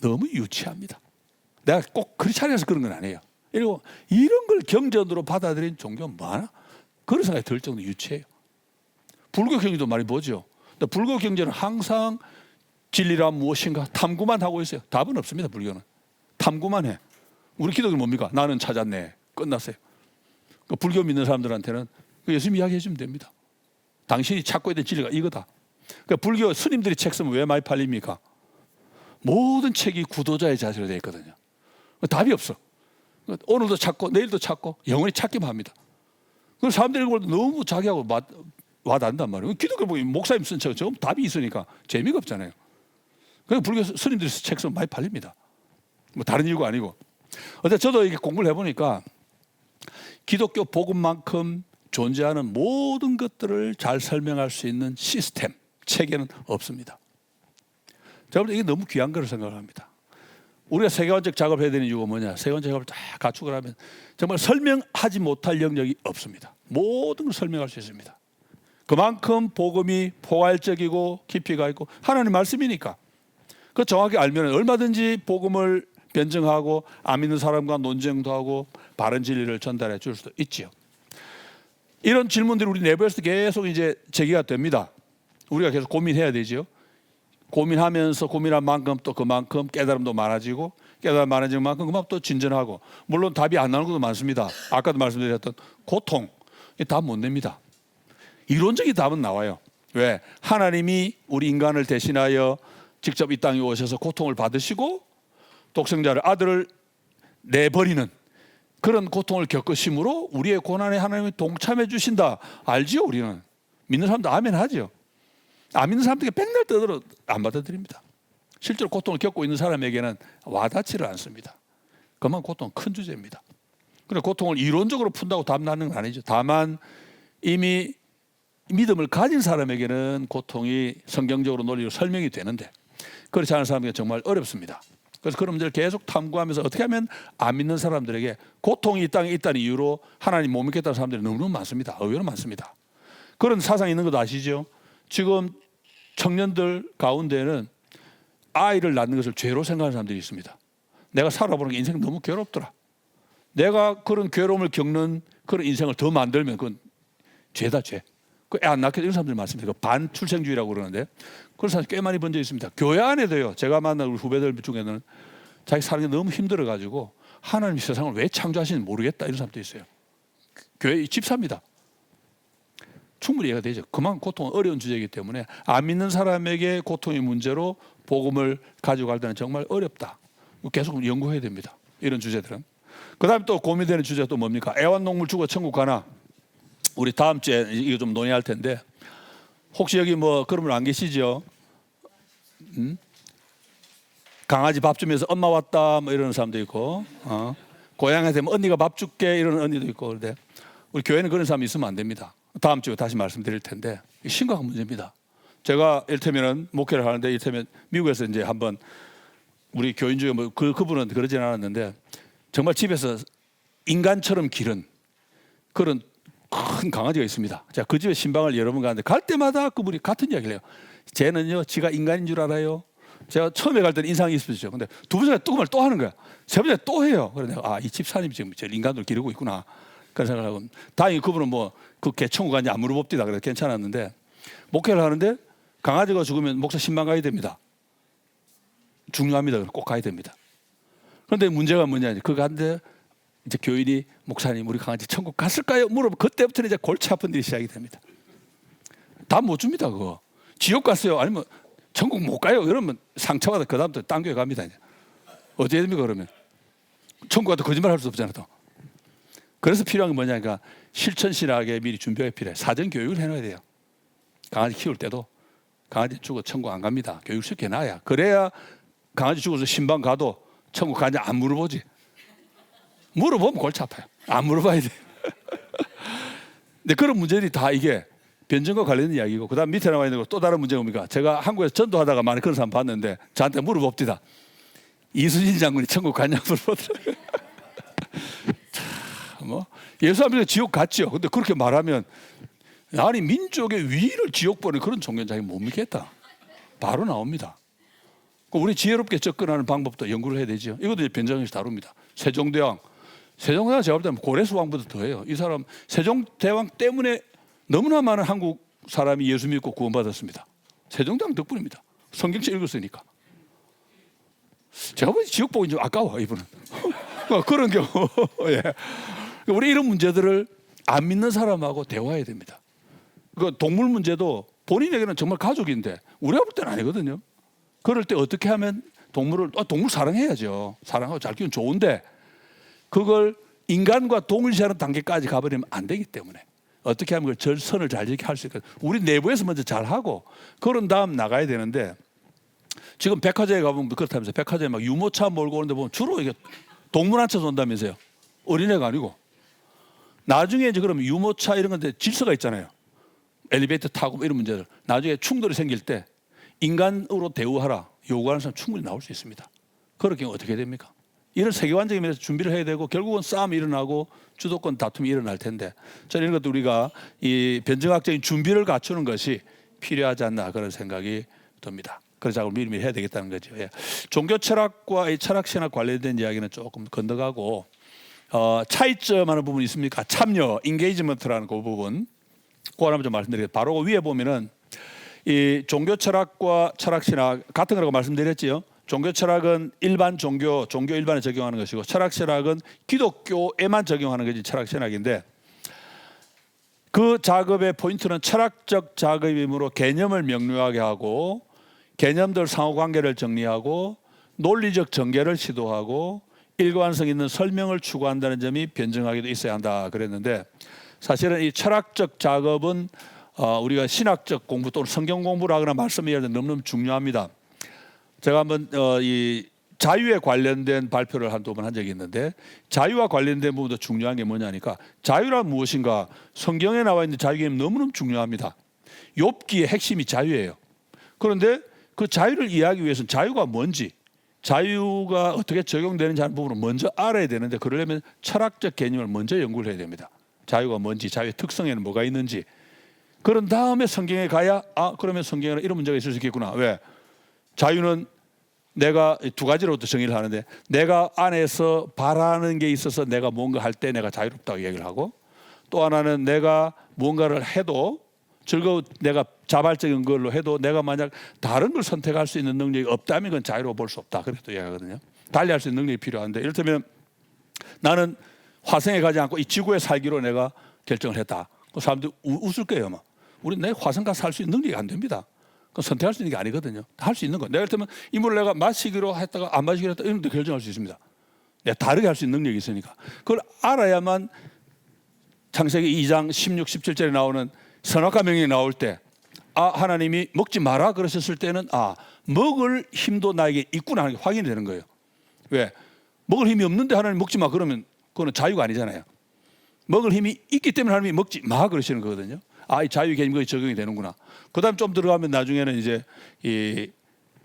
너무 유치합니다. 내가 꼭 그렇지 않아서 그런 건 아니에요. 그리고 이런 걸 경전으로 받아들인 종교가 많아? 그런 생각이 들 정도로 유치해요. 불교 경전도 많이 보죠. 근데 불교 경전은 항상 진리란 무엇인가 탐구만 하고 있어요. 답은 없습니다. 불교는 탐구만 해. 우리 기독교는 뭡니까? 나는 찾았네. 끝났어요. 그 불교 믿는 사람들한테는 예수님 이야기해 주면 됩니다. 당신이 찾고 있는 진리가 이거다. 그러니까 불교 스님들이 책 쓰면 왜 많이 팔립니까? 모든 책이 구도자의 자세로 되어 있거든요. 답이 없어. 오늘도 찾고 내일도 찾고 영원히 찾기만 합니다. 그래서 사람들이 읽을 때 너무 자기하고 와닿는단 말이에요. 기독교 보면 목사님 쓴 책 전부 답이 있으니까 재미가 없잖아요. 그래서 불교 스님들이 책 쓰면 많이 팔립니다. 뭐 다른 이유가 아니고. 어제 저도 이게 공부를 해보니까 기독교 복음만큼 존재하는 모든 것들을 잘 설명할 수 있는 시스템, 체계는 없습니다. 제가 볼 때 이게 너무 귀한 거를 생각합니다. 우리가 세계관적 작업을 해야 되는 이유가 뭐냐? 세계관적 작업을 다 갖추고 나면 정말 설명하지 못할 영역이 없습니다. 모든 걸 설명할 수 있습니다. 그만큼 복음이 포괄적이고 깊이가 있고 하나님 말씀이니까 그 정확히 알면 얼마든지 복음을 변증하고 안 믿는 사람과 논쟁도 하고 바른 진리를 전달해 줄 수도 있지요. 이런 질문들이 우리 내부에서 계속 이제 제기가 됩니다. 우리가 계속 고민해야 되죠. 고민하면서 고민한 만큼 또 그만큼 깨달음도 많아지고 깨달음 많아지는 만큼 그만큼 또 진전하고 물론 답이 안 나오는 것도 많습니다. 아까도 말씀드렸던 고통 답 못 냅니다. 이론적인 답은 나와요. 왜? 하나님이 우리 인간을 대신하여 직접 이 땅에 오셔서 고통을 받으시고 독생자를 아들을 내버리는 그런 고통을 겪으심으로 우리의 고난에 하나님이 동참해 주신다. 알지요? 우리는 믿는 사람도 아멘 하죠. 안 믿는 사람들에게 백날 떠들어 안 받아들입니다. 실제로 고통을 겪고 있는 사람에게는 와닿지를 않습니다. 그만 고통은 큰 주제입니다. 그래서 고통을 이론적으로 푼다고 답 나는 건 아니죠. 다만 이미 믿음을 가진 사람에게는 고통이 성경적으로 논리로 설명이 되는데 그렇지 않은 사람에게 정말 어렵습니다. 그래서 그런 문제를 계속 탐구하면서 어떻게 하면 안 믿는 사람들에게 고통이 이 땅에 있다는 이유로 하나님 못 믿겠다는 사람들이 너무너무 많습니다. 의외로 많습니다. 그런 사상이 있는 것도 아시죠? 지금 청년들 가운데는 아이를 낳는 것을 죄로 생각하는 사람들이 있습니다. 내가 살아보는 게 인생 너무 괴롭더라. 내가 그런 괴로움을 겪는 그런 인생을 더 만들면 그건 죄다 죄. 그 애 안 낳게 되는 사람들 많습니다. 그 반출생주의라고 그러는데 그런 사람이 꽤 많이 번져 있습니다. 교회 안에도요. 제가 만난 우리 후배들 중에는 자기 사는 게 너무 힘들어가지고 하나님이 세상을 왜 창조하시는지 모르겠다 이런 사람도 있어요. 교회 집사입니다. 충분히 이해가 되죠. 그만큼 고통은 어려운 주제이기 때문에 안 믿는 사람에게 고통의 문제로 복음을 가져갈 때는 정말 어렵다. 계속 연구해야 됩니다. 이런 주제들은. 그 다음에 또 고민되는 주제가 또 뭡니까? 애완동물 죽어 천국 가나? 우리 다음 주에 이거 좀 논의할 텐데 혹시 여기 뭐 그런 분 안 계시죠? 강아지 밥 주면서 엄마 왔다 뭐 이러는 사람도 있고 고양이한테 뭐 언니가 밥 줄게 이러는 언니도 있고 그런데 우리 교회는 그런 사람이 있으면 안 됩니다. 다음 주에 다시 말씀드릴 텐데 심각한 문제입니다. 제가 이를테면 목회를 하는데 이를테면 미국에서 이제 한번 우리 교인 중에 뭐 그분은 그러진 않았는데 정말 집에서 인간처럼 기른 그런 큰 강아지가 있습니다. 자, 그 집에 신방을 여러 번 가는데 갈 때마다 그분이 같은 이야기를 해요. 쟤는요, 지가 인간인 줄 알아요. 제가 처음에 갈 때는 인상이 있었죠. 근데 두 번째 또 그 말 또 하는 거야. 세 번째 또 해요. 그래서 내가 이 집사님이 지금 저 인간을 기르고 있구나. 그런 생각을 하고 다행히 그분은 뭐 그 개천국 간지 안 물어봅디다. 그래서 괜찮았는데 목회를 하는데 강아지가 죽으면 목사 신방 가야 됩니다. 중요합니다. 꼭 가야 됩니다. 그런데 문제가 뭐냐? 그거 갔는데 이제 교인이 목사님 우리 강아지 천국 갔을까요? 물어보면 그때부터 이제 골치 아픈 일이 시작이 됩니다. 답 못 줍니다. 그거 지옥 갔어요? 아니면 천국 못 가요? 이러면 상처받아 그 다음부터 딴 교회 갑니다. 이제. 어디에 됩니까 그러면? 천국 가도 거짓말 할 수 없잖아요. 또. 그래서 필요한 게 뭐냐니까 실천실하게 미리 준비가 필요해요. 사전 교육을 해놔야 돼요. 강아지 키울 때도 강아지 죽어 천국 안 갑니다. 교육시켜 놔야. 그래야 강아지 죽어서 신방 가도 천국 가냐 안 물어보지. 물어보면 골치 아파요. 안 물어봐야 돼. 근데 그런 문제들이 다 이게 변증과 관련된 이야기고 그다음 밑에 나와 있는 거 또 다른 문제가 뭡니까? 제가 한국에서 전도하다가 많이 그런 사람 봤는데 저한테 물어봅디다. 이순신 장군이 천국 갔냐 물어보더라고요. 뭐 예수 안 믿고 지옥 갔죠. 근데 그렇게 말하면 아니 민족의 위를 지옥 보는 그런 종교는 자기 못 믿겠다. 바로 나옵니다. 우리 지혜롭게 접근하는 방법도 연구를 해야 되죠. 이것도 이제 변증학에서 다룹니다. 세종대왕 제가 볼 때는 고레스 왕보다 더해요. 이 사람 세종대왕 때문에 너무나 많은 한국 사람이 예수 믿고 구원받았습니다. 세종대왕 덕분입니다. 성경책 읽었으니까. 제가 보기 지옥 보기 좀 아까워 이분은. 그런 경우. 예. 우리 이런 문제들을 안 믿는 사람하고 대화해야 됩니다. 그 동물 문제도 본인에게는 정말 가족인데 우리가 볼 때는 아니거든요. 그럴 때 어떻게 하면 동물 사랑해야죠. 사랑하고 잘 키우면 좋은데 그걸 인간과 동일시하는 단계까지 가버리면 안 되기 때문에 어떻게 하면 그 절선을 잘 이렇게 할 수 있을까? 우리 내부에서 먼저 잘 하고 그런 다음 나가야 되는데 지금 백화점에 가보면 그렇다면서요. 백화점에 막 유모차 몰고 오는데 보면 주로 이게 동물 한 채 온다면서요. 어린애가 아니고. 나중에 이제 그러면 유모차 이런 건데 질서가 있잖아요. 엘리베이터 타고 이런 문제들. 나중에 충돌이 생길 때 인간으로 대우하라 요구하는 사람 충분히 나올 수 있습니다. 그렇게 어떻게 됩니까? 이런 세계관적인 면에서 준비를 해야 되고 결국은 싸움이 일어나고 주도권 다툼이 일어날 텐데 저는 이런 것도 우리가 이 변증학적인 준비를 갖추는 것이 필요하지 않나 그런 생각이 듭니다. 그래서 작업을 미리미리 해야 되겠다는 거죠. 예. 종교 철학과 이 철학 신학 관련된 이야기는 조금 건너가고 차이점하는 부분이 있습니까? 참여, 인게이지먼트라는 그 부분 그거 하나만 좀 말씀드리겠습니다. 바로 그 위에 보면은 이 종교 철학과 철학 신학 같은 거라고 말씀드렸지요. 종교 철학은 일반 종교 일반에 적용하는 것이고 철학 신학은 기독교에만 적용하는 것이 철학 신학인데 그 작업의 포인트는 철학적 작업이므로 개념을 명료하게 하고 개념들 상호관계를 정리하고 논리적 전개를 시도하고 일관성 있는 설명을 추구한다는 점이 변증학에도 있어야 한다 그랬는데 사실은 이 철학적 작업은 우리가 신학적 공부 또는 성경 공부를 하거나 말씀을 이해할 때 너무너무 중요합니다. 제가 한번 이 자유에 관련된 발표를 한두 번 한 적이 있는데 자유와 관련된 부분도 중요한 게 뭐냐니까 자유란 무엇인가 성경에 나와 있는 자유 개념이 너무너무 중요합니다. 욥기의 핵심이 자유예요. 그런데 그 자유를 이해하기 위해서는 자유가 뭔지 자유가 어떻게 적용되는지 하는 부분을 먼저 알아야 되는데 그러려면 철학적 개념을 먼저 연구를 해야 됩니다. 자유가 뭔지 자유의 특성에는 뭐가 있는지 그런 다음에 성경에 가야 그러면 성경에는 이런 문제가 있을 수 있겠구나. 왜? 자유는 내가 두 가지로부터 정의를 하는데 내가 안에서 바라는 게 있어서 내가 뭔가 할 때 내가 자유롭다고 얘기를 하고 또 하나는 내가 뭔가를 해도 내가 자발적인 걸로 해도 내가 만약 다른 걸 선택할 수 있는 능력이 없다면 그건 자유로 볼 수 없다. 그렇게 또 이야기하거든요. 달리할 수 있는 능력이 필요한데 이를테면 나는 화성에 가지 않고 이 지구에 살기로 내가 결정을 했다. 그 사람들 웃을 거예요. 아마. 우리 내 화성 가서 살 수 있는 능력이 안 됩니다. 그건 선택할 수 있는 게 아니거든요. 할 수 있는 거. 내가 그렇다면 이 물을 내가 마시기로 했다가 안 마시기로 했다가 이런 데 결정할 수 있습니다. 내가 다르게 할 수 있는 능력이 있으니까. 그걸 알아야만 창세기 2장 16, 17절에 나오는 선악과 명령이 나올 때 하나님이 먹지 마라 그러셨을 때는 먹을 힘도 나에게 있구나 하는 게 확인이 되는 거예요. 왜? 먹을 힘이 없는데 하나님 먹지 마 그러면 그거는 자유가 아니잖아요. 먹을 힘이 있기 때문에 하나님이 먹지 마 그러시는 거거든요. 이 자유 개념이 적용이 되는구나. 그다음 좀 들어가면 나중에는 이제 이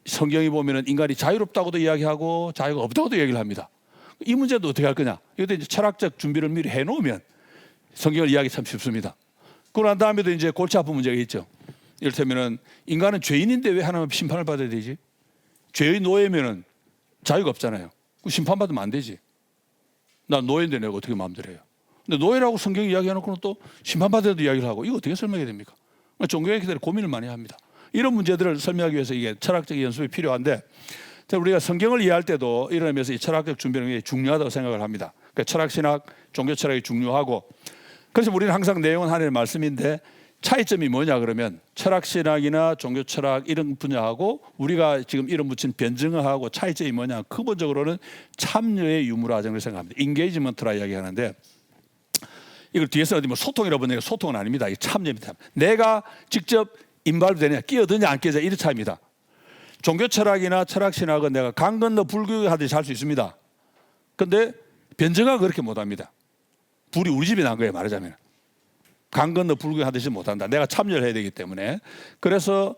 성경이 보면은 인간이 자유롭다고도 이야기하고 자유가 없다고도 얘기를 합니다. 이 문제도 어떻게 할 거냐? 이것도 이제 철학적 준비를 미리 해놓으면 성경을 이야기 참 쉽습니다. 그러고 난 다음에도 이제 골치 아픈 문제가 있죠. 이를테면은 인간은 죄인인데 왜 하나님 심판을 받아야 되지? 죄의 노예면은 자유가 없잖아요. 심판받으면 안 되지. 난 노예인데 내가 어떻게 마음대로 해요? 근데 노예라고 성경이 이야기해놓고는 또 심판받아도 이야기를 하고 이거 어떻게 설명해야 됩니까? 종교학자들이 고민을 많이 합니다. 이런 문제들을 설명하기 위해서 이게 철학적 연습이 필요한데 우리가 성경을 이해할 때도 이런 의미에서 이 철학적 준비는 굉장히 중요하다고 생각을 합니다. 그러니까 철학신학, 종교철학이 중요하고 그래서 우리는 항상 내용은 하나님의 말씀인데 차이점이 뭐냐 그러면 철학신학이나 종교철학 이런 분야하고 우리가 지금 이름 붙인 변증하고 차이점이 뭐냐 근본적으로는 참여의 유무라정을 생각합니다. 인게이지먼트라 이야기하는데 이걸 뒤에서 어디 소통이라고 보내니까 소통은 아닙니다. 이 참여입니다. 내가 직접 인발되냐, 끼어드냐, 안 끼어드냐 이런 차이입니다. 종교 철학이나 철학 신학은 내가 강 건너 불교에 하듯이 할 수 있습니다. 그런데 변증학은 그렇게 못합니다. 불이 우리 집에 난 거예요, 말하자면. 강 건너 불교에 하듯이 못한다. 내가 참여를 해야 되기 때문에. 그래서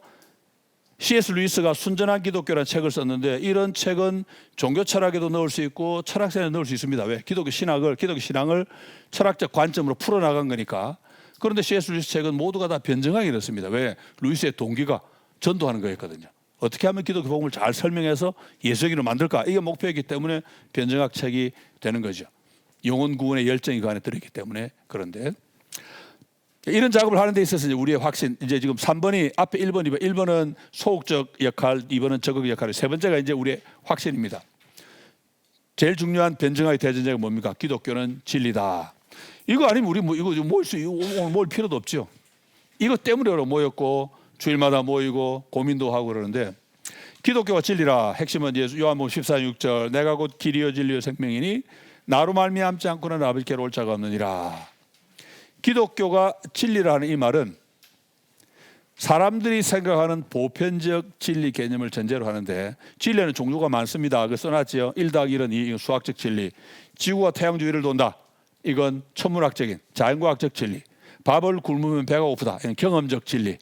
C.S. 루이스가 순전한 기독교라는 책을 썼는데 이런 책은 종교 철학에도 넣을 수 있고 철학생에 넣을 수 있습니다. 왜? 기독교 신앙을 철학적 관점으로 풀어나간 거니까. 그런데 C.S. 루이스 책은 모두가 다 변증하게 됐습니다. 왜? 루이스의 동기가 전도하는 거였거든요. 어떻게 하면 기독교 복음을 잘 설명해서 예수적으로 만들까? 이게 목표이기 때문에 변증학 책이 되는 거죠. 영혼 구원의 열정이 그 안에 들어있기 때문에. 그런데 이런 작업을 하는 데 있어서 이제 우리의 확신, 이제 지금 3번이 앞에 1번, 2번, 1번은 소극적 역할, 2번은 적극 역할, 세 번째가 이제 우리의 확신입니다. 제일 중요한 변증학의 대전제가 뭡니까? 기독교는 진리다. 이거 아니면 우리 이거 모일 필요도 없죠. 이거 때문에 모였고 주일마다 모이고 고민도 하고 그러는데, 기독교가 진리라 핵심은 예수 요한복음 14:6절 내가 곧 길이요 진리요 생명이니 나로 말미암지 않고는 아버지께로 올 자가 없느니라. 기독교가 진리라는 이 말은 사람들이 생각하는 보편적 진리 개념을 전제로 하는데, 진리는 종류가 많습니다. 그 써놨지요. 1+1은 2, 수학적 진리. 지구가 태양 주위를 돈다. 이건 천문학적인 자연과학적 진리. 밥을 굶으면 배가 고프다. 이건 경험적 진리.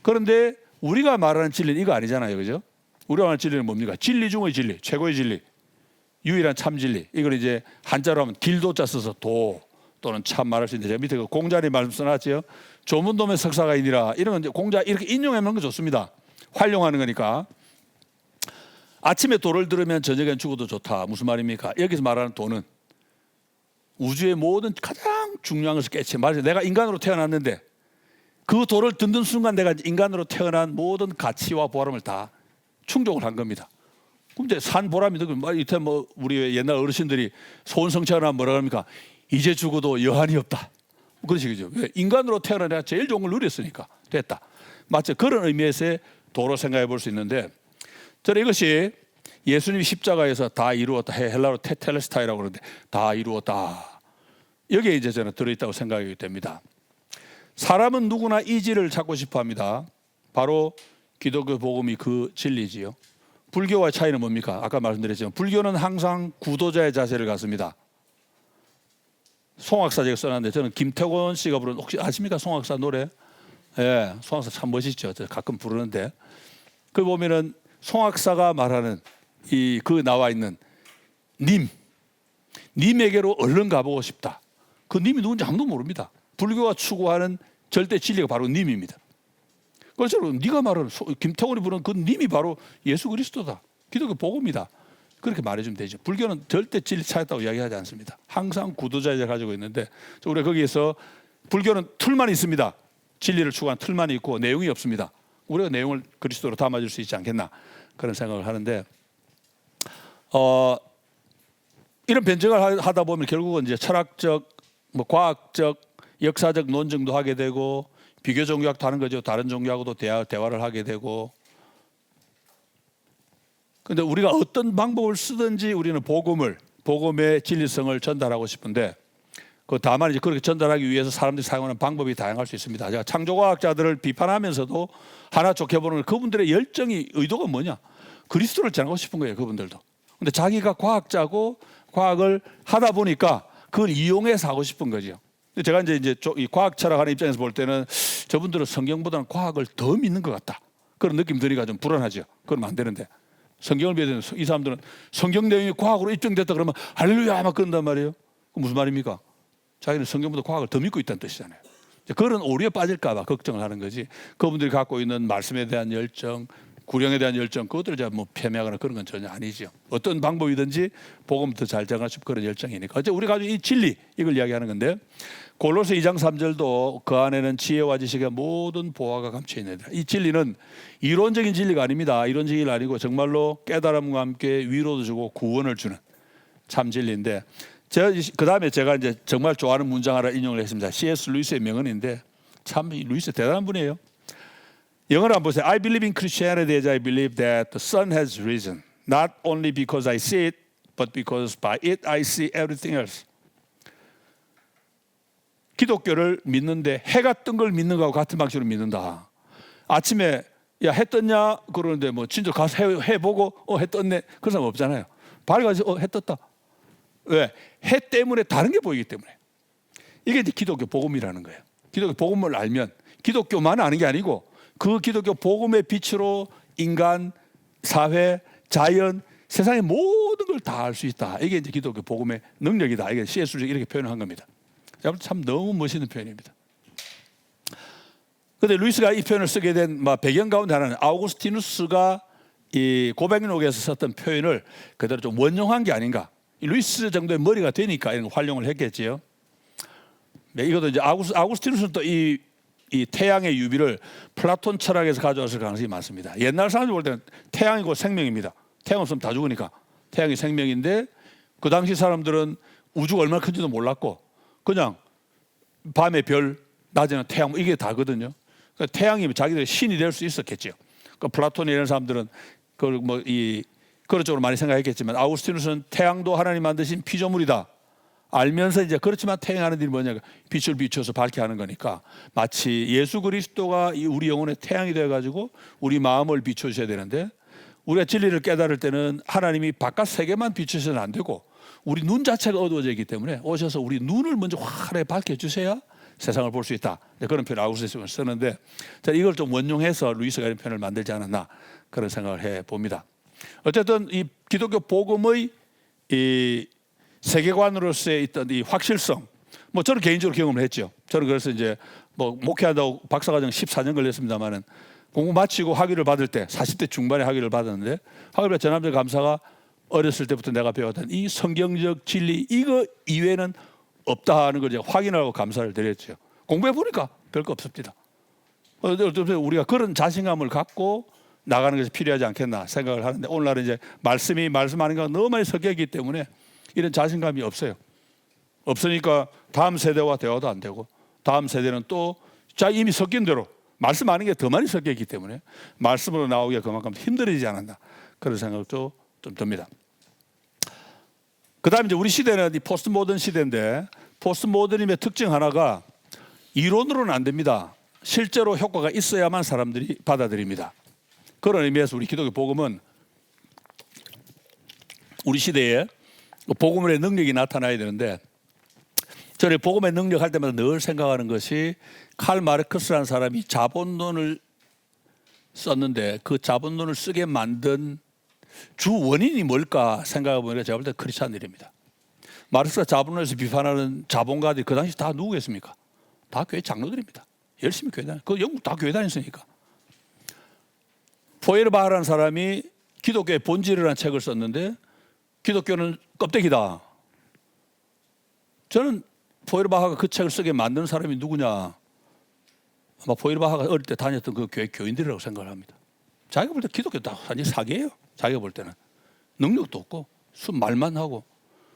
그런데 우리가 말하는 진리는 이거 아니잖아요. 그죠? 우리가 말하는 진리는 뭡니까? 진리 중의 진리, 최고의 진리, 유일한 참 진리. 이걸 이제 한자로 하면 길도자 써서 도 또는 참 말할 수 있는데, 제가 밑에 그 공자님 말씀 써놨지요. 조문도면 석사가이니라. 이런 건 이제 공자 이렇게 인용하는 거 좋습니다. 활용하는 거니까. 아침에 도를 들으면 저녁엔 죽어도 좋다. 무슨 말입니까? 여기서 말하는 도는 우주의 모든 가장 중요한 것을 깨치. 말해서 내가 인간으로 태어났는데 그 도를 듣는 순간 내가 인간으로 태어난 모든 가치와 보람을 다 충족을 한 겁니다. 그럼 이제 산 보람이 이때 뭐 우리 옛날 어르신들이 소원성취하나 뭐라 합니까? 이제 죽어도 여한이 없다. 그런 식이죠. 인간으로 태어나 내가 제일 좋은 걸 누렸으니까 됐다. 맞죠? 그런 의미에서의 도로 생각해 볼 수 있는데, 저는 이것이 예수님이 십자가에서 다 이루었다. 헬라로 테텔레스타이라고 그러는데 다 이루었다. 여기에 이제 저는 들어있다고 생각이 됩니다. 사람은 누구나 이지를 찾고 싶어 합니다. 바로 기독교 복음이 그 진리지요. 불교와의 차이는 뭡니까? 아까 말씀드렸지만 불교는 항상 구도자의 자세를 갖습니다. 송악사 제가 써놨는데, 저는 김태권 씨가 부르는, 혹시 아십니까? 송악사 노래? 예, 송악사 참 멋있죠. 저 가끔 부르는데, 그 보면은 송악사가 말하는 그 나와 있는 님에게로 얼른 가보고 싶다. 그 님이 누군지 아무도 모릅니다. 불교가 추구하는 절대 진리가 바로 님입니다. 그래서 네가 말하는 김태원이 부르는 그 님이 바로 예수 그리스도다. 기독교 복음이다. 그렇게 말해주면 되죠. 불교는 절대 진리 찾았다고 이야기하지 않습니다. 항상 구도자를 가지고 있는데, 우리가 거기에서 불교는 틀만 있습니다. 진리를 추구하는 틀만 있고 내용이 없습니다. 우리가 내용을 그리스도로 담아줄 수 있지 않겠나, 그런 생각을 하는데, 이런 변증을 하다 보면 결국은 이제 철학적, 뭐 과학적, 역사적 논증도 하게 되고, 비교 종교학도 하는 거죠. 다른 종교하고도 대화를 하게 되고. 그런데 우리가 어떤 방법을 쓰든지 우리는 복음의 진리성을 전달하고 싶은데, 그 다만 이제 그렇게 전달하기 위해서 사람들이 사용하는 방법이 다양할 수 있습니다. 제가 창조과학자들을 비판하면서도 하나 좋게 보는 건 그분들의 열정이, 의도가 뭐냐? 그리스도를 전하고 싶은 거예요, 그분들도. 근데 자기가 과학자고 과학을 하다 보니까 그걸 이용해서 하고 싶은 거죠. 근데 제가 이제 이 과학 철학하는 입장에서 볼 때는 저분들은 성경보다는 과학을 더 믿는 것 같다. 그런 느낌 드니까 좀 불안하죠. 그러면 안 되는데. 성경을 믿는 이 사람들은 성경 내용이 과학으로 입증됐다 그러면 할렐루야 막 그런단 말이에요. 그 무슨 말입니까? 자기는 성경보다 과학을 더 믿고 있다는 뜻이잖아요. 그런 오류에 빠질까 봐 걱정을 하는 거지. 그분들이 갖고 있는 말씀에 대한 열정, 구령에 대한 열정, 그것들을 제가 뭐 폄훼하거나 그런 건 전혀 아니죠. 어떤 방법이든지 복음 더 잘 전하고 싶은 그런 열정이니까. 어째 우리가 가지고 이 진리, 이걸 이야기하는 건데, 골로새 2장 3절도 그 안에는 지혜와 지식의 모든 보화가 감춰 있느니라. 이 진리는 이론적인 진리가 아닙니다. 이론적인 진리가 아니고 정말로 깨달음과 함께 위로도 주고 구원을 주는 참 진리인데, 그 다음에 제가 이제 정말 좋아하는 문장 하나 인용을 했습니다. C.S. 루이스의 명언인데, 참 루이스 대단한 분이에요. 영어로 한번 보세요. I believe in Christianity as I believe that the sun has risen, not only because I see it, but because by it I see everything else. 기독교를 믿는데 해가 뜬 걸 믿는 거하고 같은 방식으로 믿는다. 아침에 야 해 떴냐 그러는데 뭐 진짜 가서 해 보고 해 떴네, 그런 사람 없잖아요. 밝아서 해 떴다. 왜? 해 때문에 다른 게 보이기 때문에. 이게 이제 기독교 복음이라는 거예요. 기독교 복음을 알면 기독교만 아는 게 아니고 그 기독교 복음의 빛으로 인간, 사회, 자연, 세상의 모든 걸 다 알 수 있다. 이게 이제 기독교 복음의 능력이다. 이게 C.S. 루이스가 이렇게 표현한 겁니다. 참 너무 멋있는 표현입니다. 근데 루이스가 이 표현을 쓰게 된 배경 가운데 하나는 아우구스티누스가 이 고백록에서 썼던 표현을 그대로 좀 원용한 게 아닌가. 루이스 정도의 머리가 되니까 이런 거 활용을 했겠지요. 네, 이것도 이제 아우구스티누스는 또 이 태양의 유비를 플라톤 철학에서 가져왔을 가능성이 많습니다. 옛날 사람들 볼 때는 태양이 곧 생명입니다. 태양 없으면 다 죽으니까 태양이 생명인데 그 당시 사람들은 우주가 얼마나 큰지도 몰랐고 그냥 밤에 별, 낮에는 태양 이게 다거든요. 그러니까 태양이 자기들의 신이 될 수 있었겠죠. 그러니까 플라톤이 이런 사람들은 그걸 그런 쪽으로 많이 생각했겠지만 아우구스티누스는 태양도 하나님 만드신 피조물이다. 알면서 이제 그렇지만 태양하는 일이 뭐냐 빛을 비춰서 밝게 하는 거니까 마치 예수 그리스도가 우리 영혼의 태양이 되어가지고 우리 마음을 비춰주셔야 되는데 우리가 진리를 깨달을 때는 하나님이 바깥 세계만 비추셔서는 안 되고 우리 눈 자체가 어두워져 있기 때문에 오셔서 우리 눈을 먼저 환하게 밝혀주셔야 세상을 볼 수 있다. 그런 표현을 아우구스티누스가 쓰는데 이걸 좀 원용해서 루이스가 이런 표현을 만들지 않았나 그런 생각을 해봅니다. 어쨌든 이 기독교 복음의 이 세계관으로서의 있던 이 확실성, 저는 개인적으로 경험을 했죠. 저는 그래서 이제 목회한다고 박사과정 14년 걸렸습니다만은 공부 마치고 학위를 받을 때 40대 중반에 학위를 받았는데 학위를 전함대 감사가 어렸을 때부터 내가 배웠던 이 성경적 진리 이거 이외에는 없다 하는 걸 제가 확인하고 감사를 드렸죠. 공부해 보니까 별거 없습니다. 우리가 그런 자신감을 갖고 나가는 것이 필요하지 않겠나 생각을 하는데 오늘날은 이제 말씀하는 거 너무 많이 섞여 있기 때문에 이런 자신감이 없어요. 없으니까 다음 세대와 대화도 안 되고 다음 세대는 또 이미 섞인 대로 말씀하는 게 더 많이 섞여 있기 때문에 말씀으로 나오기가 그만큼 힘들어지지 않았나 그런 생각도 좀 듭니다. 그 다음에 이제 우리 시대는 이 포스트 모던 시대인데 포스트 모더니즘의 특징 하나가 이론으로는 안 됩니다. 실제로 효과가 있어야만 사람들이 받아들입니다. 그런 의미에서 우리 기독교 복음은 우리 시대에 복음의 능력이 나타나야 되는데 저는 복음의 능력 할 때마다 늘 생각하는 것이 칼 마르크스라는 사람이 자본론을 썼는데 그 자본론을 쓰게 만든 주 원인이 뭘까 생각해 보니까 제가 볼 때 크리스찬들입니다. 마르크스가 자본론에서 비판하는 자본가들이 그 당시 다 누구겠습니까? 다 교회 장로들입니다. 열심히 교회 다녔어요. 그 영국 다 교회 다녔으니까. 포에르바흐라는 사람이 기독교의 본질이라는 책을 썼는데 기독교는 껍데기다. 저는 포에르바흐가 그 책을 쓰게 만든 사람이 누구냐? 아마 포에르바흐가 어릴 때 다녔던 그 교회 교인들이라고 생각을 합니다. 자기가 볼 때 기독교 다 완전히 사기예요. 자기가 볼 때는 능력도 없고 말만 하고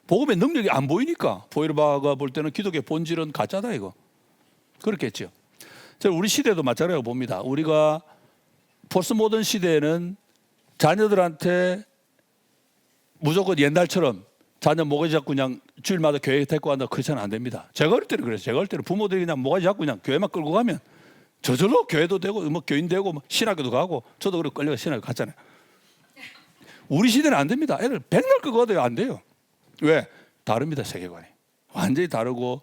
복음의 능력이 안 보이니까 포에르바흐가 볼 때는 기독교의 본질은 가짜다 이거. 그렇겠죠. 우리 시대도 마찬가지라고 봅니다. 우리가 포스트 모던 시대에는 자녀들한테 무조건 옛날처럼 자녀 모가지 잡고 그냥 주일마다 교회 데리고 간다고 그렇게는 안 됩니다. 제가 어릴 때는 그랬어요. 제가 어릴 때는 부모들이 그냥 모가지 잡고 그냥 교회만 끌고 가면 저절로 교회도 되고 교인 되고 신학교도 가고 저도 그렇게 끌려가 신학교 갔잖아요. 우리 시대는 안 됩니다. 애들 백날 끌고 가도 안 돼요. 왜? 다릅니다. 세계관이. 완전히 다르고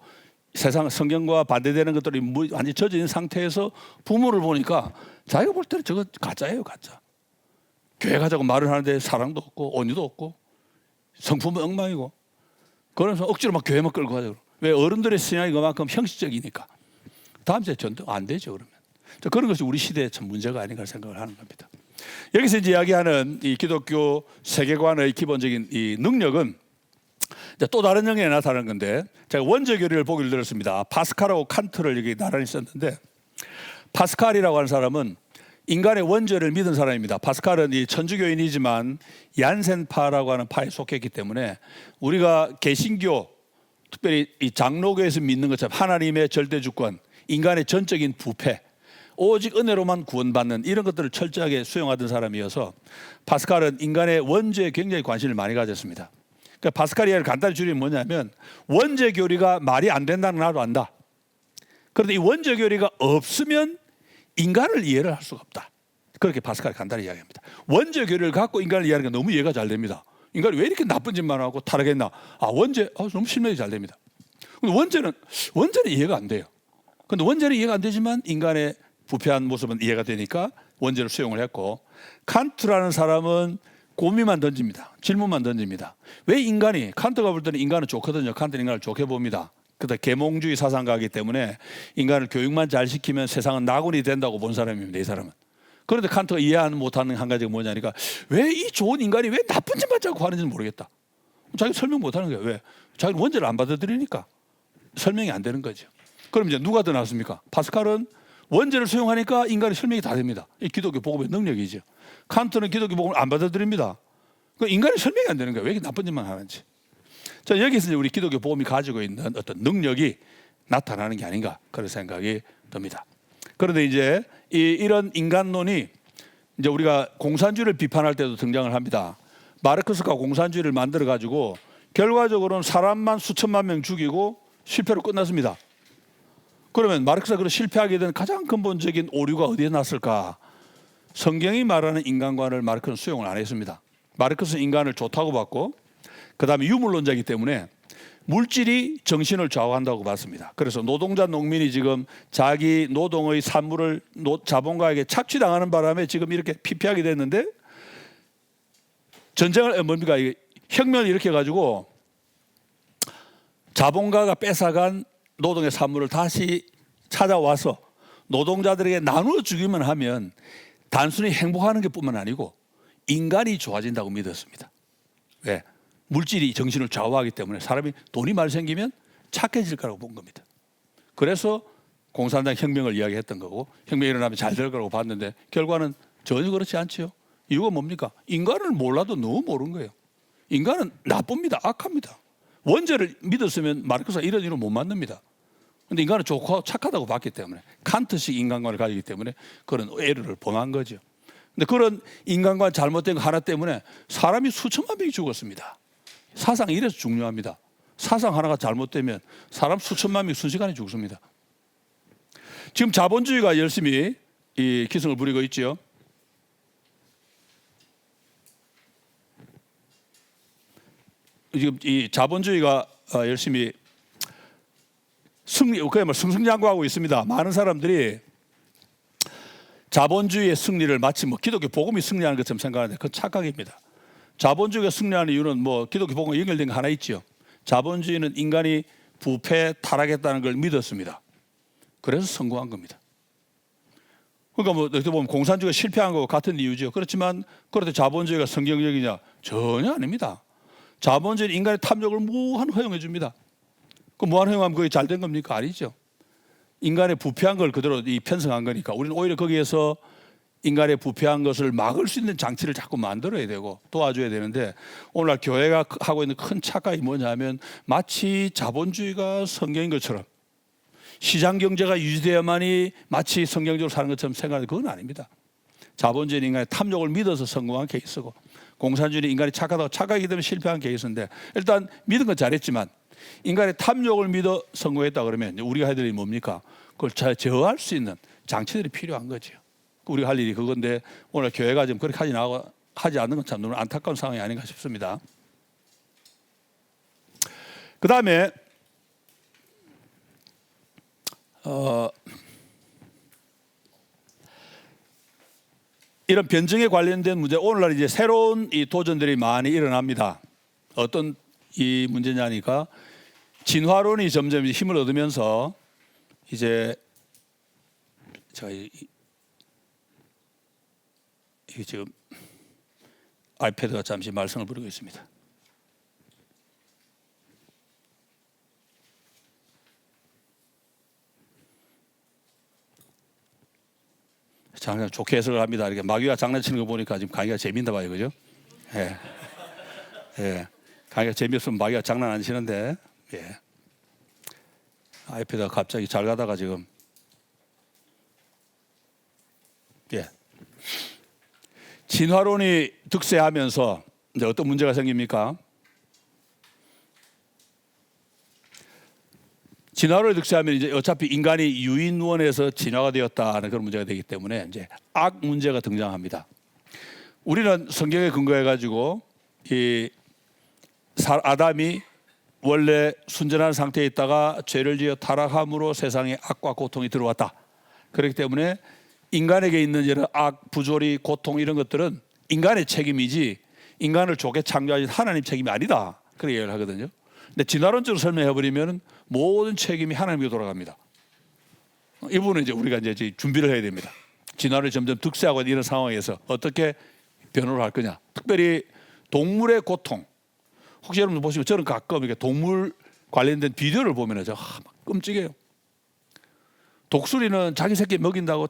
세상 성경과 반대되는 것들이 완전히 젖어있는 상태에서 부모를 보니까 자기가 볼 때는 저거 가짜예요. 가짜. 교회 가자고 말을 하는데 사랑도 없고 온유도 없고 성품은 엉망이고 그러면서 억지로 막 교회만 끌고 가자고. 왜? 어른들의 신앙이 그만큼 형식적이니까. 다음 주에 전도 안 되죠. 그러면. 그런 것이 우리 시대의 참 문제가 아닌가 생각을 하는 겁니다. 여기서 이제 이야기하는 이 기독교 세계관의 기본적인 이 능력은 이제 또 다른 영역에 나타나는 건데 제가 원죄 교리를 보기를 들었습니다. 파스칼하고 칸트를 여기 나란히 썼는데 파스칼이라고 하는 사람은 인간의 원죄를 믿은 사람입니다. 파스칼은 이 천주교인이지만 얀센파라고 하는 파에 속했기 때문에 우리가 개신교 특별히 이 장로교에서 믿는 것처럼 하나님의 절대 주권, 인간의 전적인 부패, 오직 은혜로만 구원받는 이런 것들을 철저하게 수용하던 사람이어서 파스칼은 인간의 원죄에 굉장히 관심을 많이 가졌습니다. 그러니까 파스칼 이야기를 간단히 줄이면 뭐냐면 원죄 교리가 말이 안 된다는 걸 나도 안다. 그런데 이 원죄 교리가 없으면 인간을 이해를 할 수가 없다. 그렇게 파스칼이 간단히 이야기합니다. 원죄 교리를 갖고 인간을 이해하는 게 너무 이해가 잘 됩니다. 인간이 왜 이렇게 나쁜 짓만 하고 타락했나? 원죄 너무 실력이 잘 됩니다. 근데 원죄는 이해가 안 돼요. 근데 원죄는 이해가 안 되지만 인간의 부패한 모습은 이해가 되니까 원죄를 수용을 했고 칸트라는 사람은 고민만 던집니다. 질문만 던집니다. 왜 칸트가 볼 때는 인간은 좋거든요. 칸트는 인간을 좋게 봅니다. 그다 계몽주의 사상가이기 때문에 인간을 교육만 잘 시키면 세상은 낙원이 된다고 본 사람입니다. 이 사람은. 그런데 칸트가 이해 못하는 한 가지가 뭐냐니까 왜 이 좋은 인간이 왜 나쁜 짓만 자꾸 하는지는 모르겠다. 자기 설명 못하는 거예요. 왜? 자기는 원죄를 안 받아들이니까 설명이 안 되는 거죠. 그럼 이제 누가 더 낫습니까? 파스칼은 원죄를 수용하니까 인간의 설명이 다 됩니다. 이 기독교 복음의 능력이죠. 칸트는 기독교 복음을 안 받아들입니다. 그 인간의 설명이 안 되는 거예요. 왜 이렇게 나쁜 짓만 하는지. 자, 여기서 이제 우리 기독교 복음이 가지고 있는 어떤 능력이 나타나는 게 아닌가 그런 생각이 듭니다. 그런데 이제 이런 인간론이 이제 우리가 공산주의를 비판할 때도 등장을 합니다. 마르크스가 공산주의를 만들어 가지고 결과적으로는 사람만 수천만 명 죽이고 실패로 끝났습니다. 그러면 마르크스가 그런 실패하게 된 가장 근본적인 오류가 어디에 났을까? 성경이 말하는 인간관을 마르크스는 수용을 안 했습니다. 마르크스는 인간을 좋다고 봤고 그 다음에 유물론자이기 때문에 물질이 정신을 좌우한다고 봤습니다. 그래서 노동자 농민이 지금 자기 노동의 산물을 자본가에게 착취당하는 바람에 지금 이렇게 피폐하게 됐는데 전쟁을 뭡니까? 혁명을 일으켜가지고 자본가가 뺏어간 노동의 산물을 다시 찾아와서 노동자들에게 나누어 주기만 하면 단순히 행복하는 게 뿐만 아니고 인간이 좋아진다고 믿었습니다. 왜? 물질이 정신을 좌우하기 때문에 사람이 돈이 많이 생기면 착해질 거라고 본 겁니다. 그래서 공산당 혁명을 이야기했던 거고 혁명이 일어나면 잘 될 거라고 봤는데 결과는 전혀 그렇지 않지요. 이유가 뭡니까? 인간을 몰라도 너무 모르는 거예요. 인간은 나쁩니다. 악합니다. 원죄를 믿었으면 마르크스가 이런 일을 못 만듭니다. 그런데 인간은 좋고 착하다고 봤기 때문에 칸트식 인간관을 가지기 때문에 그런 에러를 범한 거죠. 근데 그런 인간관 잘못된 거 하나 때문에 사람이 수천만 명이 죽었습니다. 사상이 이래서 중요합니다. 사상 하나가 잘못되면 사람 수천만 명이 순식간에 죽습니다. 지금 자본주의가 열심히 이 기승을 부리고 있죠. 지금 이 자본주의가 열심히 그야말로 승승장구하고 있습니다. 많은 사람들이 자본주의의 승리를 마치 뭐 기독교 복음이 승리하는 것처럼 생각하는데 그건 착각입니다. 자본주의가 승리하는 이유는 뭐 기독교 복음과 연결된 거 하나 있죠. 자본주의는 인간이 부패 타락했다는 걸 믿었습니다. 그래서 성공한 겁니다. 그러니까 뭐 어떻게 보면 공산주의가 실패한 거와 같은 이유죠. 그렇지만 그런데 자본주의가 성경적이냐? 전혀 아닙니다. 자본주의는 인간의 탐욕을 무한 허용해 줍니다. 그 무한 허용하면 그게 잘 된 겁니까? 아니죠. 인간의 부패한 걸 그대로 편성한 거니까 우리는 오히려 거기에서 인간의 부패한 것을 막을 수 있는 장치를 자꾸 만들어야 되고 도와줘야 되는데 오늘날 교회가 하고 있는 큰 착각이 뭐냐면 마치 자본주의가 성경인 것처럼 시장 경제가 유지되어야만이 마치 성경적으로 사는 것처럼 생각하는 그건 아닙니다. 자본주의는 인간의 탐욕을 믿어서 성공한 케이스고 공산주의는 인간이 착하다고 착각하기 때문에 실패한 케이스인데 일단 믿은 건 잘했지만 인간의 탐욕을 믿어 성공했다 그러면 우리가 해야 될 일이 뭡니까? 그걸 잘 제어할 수 있는 장치들이 필요한 거죠. 우리가 할 일이 그건데 오늘 교회가 지금 그렇게 하지 않는 건 참 너무 안타까운 상황이 아닌가 싶습니다. 그 다음에 이런 변증에 관련된 문제 오늘날 이제 새로운 이 도전들이 많이 일어납니다. 어떤 이 문제냐니까 진화론이 점점 힘을 얻으면서 이제 저희 이게 지금 아이패드가 잠시 말썽을 부리고 있습니다. 장난 좋게 해석을 합니다. 이렇게 마귀가 장난치는 거 보니까 지금 강의가 재밌나 봐요, 그죠? 예, 예. 강의가 재미없으면 마귀가 장난 안 치는데, 예. 아이패드가 갑자기 잘 가다가 지금, 예. 진화론이 득세하면서 이제 어떤 문제가 생깁니까? 진화론이 득세하면 이제 어차피 인간이 유인원에서 진화가 되었다는 그런 문제가 되기 때문에 이제 악 문제가 등장합니다. 우리는 성경에 근거해 가지고 이 아담이 원래 순전한 상태에 있다가 죄를 지어 타락함으로 세상에 악과 고통이 들어왔다. 그렇기 때문에 인간에게 있는 여러 악, 부조리, 고통 이런 것들은 인간의 책임이지 인간을 좋게 창조하신 하나님 책임이 아니다. 그렇게 얘기를 하거든요. 근데 진화론적으로 설명해버리면 모든 책임이 하나님께 돌아갑니다. 이 부분은 이제 우리가 이제 준비를 해야 됩니다. 진화를 점점 득세하고 있는 이런 상황에서 어떻게 변호를 할 거냐. 특별히 동물의 고통. 혹시 여러분 보시면 저는 가끔 이렇게 동물 관련된 비디오를 보면 막 끔찍해요. 독수리는 자기 새끼 먹인다고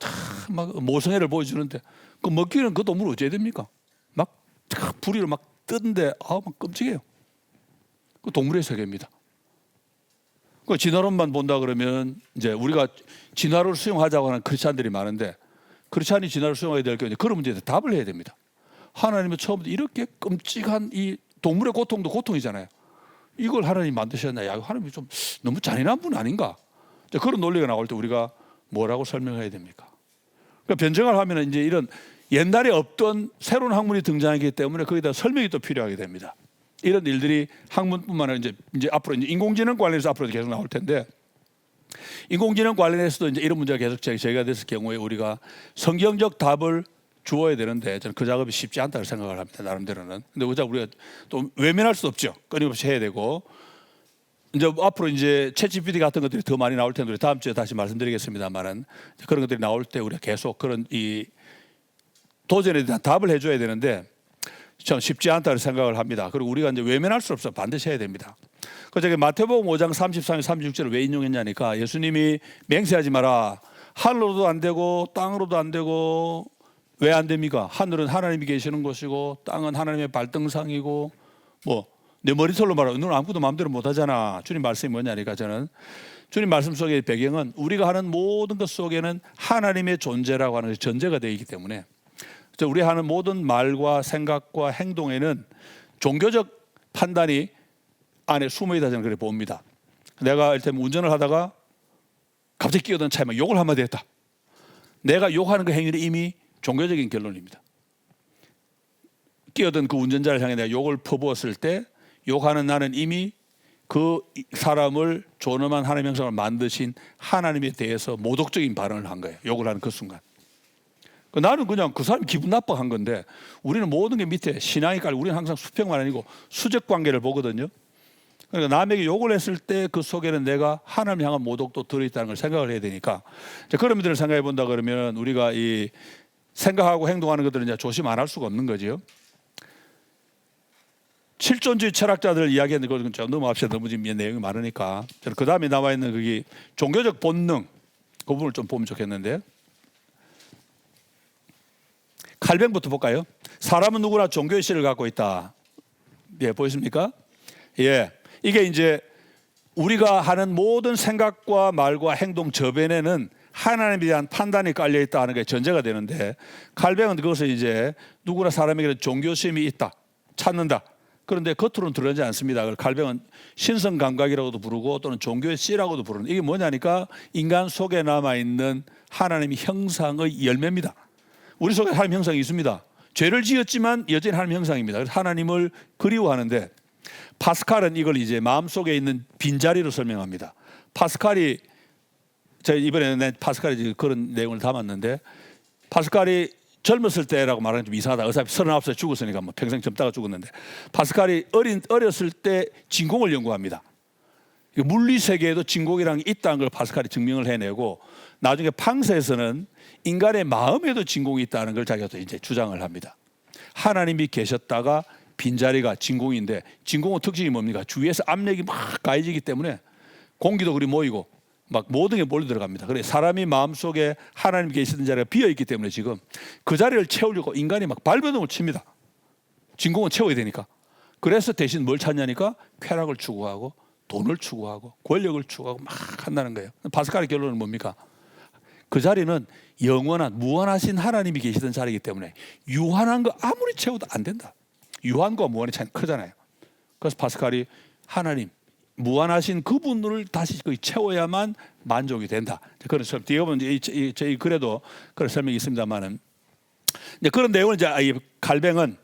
막 모성애를 보여주는데 그 먹기는 그 동물 어찌해야 됩니까? 막 부리를 막 뜨는데 막 끔찍해요. 그 동물의 세계입니다. 그 진화론만 본다 그러면 이제 우리가 진화를 수용하자고 하는 크리스찬들이 많은데 크리스찬이 진화를 수용해야 될 경우에 그런 문제에 답을 해야 됩니다. 하나님은 처음부터 이렇게 끔찍한 이 동물의 고통도 고통이잖아요. 이걸 하나님 만드셨나? 야, 하나님이 좀 너무 잔인한 분 아닌가? 그런 논리가 나올 때 우리가 뭐라고 설명해야 됩니까? 그러니까 변증을 하면 이제 이런 옛날에 없던 새로운 학문이 등장하기 때문에 거기다 설명이 또 필요하게 됩니다. 이런 일들이 학문뿐만 아니라 이제 앞으로 이제 인공지능 관련해서 앞으로 계속 나올 텐데 인공지능 관련해서도 이제 이런 문제가 계속 제기가 됐을 경우에 우리가 성경적 답을 주어야 되는데 저는 그 작업이 쉽지 않다고 생각을 합니다. 나름대로는. 근데 우리가 또 외면할 수 없죠. 끊임없이 해야 되고 이제 앞으로 이제 챗GPT 같은 것들이 더 많이 나올 텐데 다음 주에 다시 말씀드리겠습니다만은 그런 것들이 나올 때 우리가 계속 그런 이 도전에 대한 답을 해줘야 되는데 참 쉽지 않다고 생각을 합니다. 그리고 우리가 이제 외면할 수 없어 반드시 해야 됩니다. 그래서 마태복음 5장 33절 36절을 왜 인용했냐니까 예수님이 맹세하지 마라. 하늘로도 안 되고 땅으로도 안 되고 왜 안 됩니까? 하늘은 하나님이 계시는 곳이고 땅은 하나님의 발등상이고 내 머리털로 말하면 너는 아무것도 마음대로 못하잖아. 주님 말씀이 뭐냐니까 저는 주님 말씀 속의 배경은 우리가 하는 모든 것 속에는 하나님의 존재라고 하는 것이 전제가 되어 있기 때문에 우리 하는 모든 말과 생각과 행동에는 종교적 판단이 안에 숨어있다 저는 그렇게 봅니다. 내가 이를테면 운전을 하다가 갑자기 끼어든 차에 막 욕을 한마디 했다. 내가 욕하는 그 행위는 이미 종교적인 결론입니다. 끼어든 그 운전자를 향해 내가 욕을 퍼부었을 때 욕하는 나는 이미 그 사람을 존엄한 하나님의 형상을 만드신 하나님에 대해서 모독적인 발언을 한 거예요. 욕을 하는 그 순간. 나는 그냥 그 사람이 기분 나빠한 건데 우리는 모든 게 밑에 신앙이 깔려 우리는 항상 수평만 아니고 수적 관계를 보거든요. 그러니까 남에게 욕을 했을 때 그 속에는 내가 하나님 향한 모독도 들어있다는 걸 생각을 해야 되니까 그런 분들을 생각해 본다 그러면 우리가 이 생각하고 행동하는 것들은 이제 조심 안 할 수가 없는 거죠. 실존주의 철학자들 이야기하는 거 넘어갑시다. 너무 지금 내용이 많으니까. 그 다음에 나와 있는 그게 종교적 본능 그 부분을 좀 보면 좋겠는데 칼뱅부터 볼까요? 사람은 누구나 종교의 씨를 갖고 있다. 예, 보이십니까? 예, 이게 이제 우리가 하는 모든 생각과 말과 행동 저변에는 하나님에 대한 판단이 깔려 있다 하는 게 전제가 되는데 칼뱅은 그것을 이제 누구나 사람에게는 종교심이 있다, 찾는다. 그런데 겉으로는 드러나지 않습니다. 칼뱅은 신성 감각이라고도 부르고 또는 종교의 씨라고도 부르는 이게 뭐냐니까 인간 속에 남아 있는 하나님의 형상의 열매입니다. 우리 속에 하나님 형상이 있습니다. 죄를 지었지만 여전히 하나님 형상입니다. 그래서 하나님을 그리워하는데 파스칼은 이걸 이제 마음속에 있는 빈자리로 설명합니다. 파스칼이 제가 이번에 파스칼이 그런 내용을 담았는데 파스칼이 젊었을 때라고 말하는 좀 이상하다. 어차피 39살 죽었으니까 뭐 평생 젊다가 죽었는데 파스칼이 어렸을 때 진공을 연구합니다. 물리 세계에도 진공이라는 게 있다는 걸 파스칼이 증명을 해내고 나중에 팡스에서는 인간의 마음에도 진공이 있다는 걸 자기가 또 이제 주장을 합니다. 하나님이 계셨다가 빈자리가 진공인데 진공의 특징이 뭡니까? 주위에서 압력이 막 가해지기 때문에 공기도 그리 모이고 막 모든 게 몰려 들어갑니다. 그래 사람이 마음속에 하나님 계시던 자리가 비어 있기 때문에 지금 그 자리를 채우려고 인간이 막 발버둥을 칩니다. 진공은 채워야 되니까. 그래서 대신 뭘 찾냐니까 쾌락을 추구하고 돈을 추구하고 권력을 추구하고 막 한다는 거예요. 파스칼의 결론은 뭡니까? 그 자리는 영원한 무한하신 하나님이 계시던 자리이기 때문에 유한한 거 아무리 채워도 안 된다. 유한과 무한의 차이는 크잖아요. 그래서 파스칼이 하나님 무한하신 그분을 다시 채워야만 만족이 된다. 그런 설명. 뒤에 보면 저희 글에도 그런 설명이 있습니다만은 그런 내용을 이제 이 칼뱅은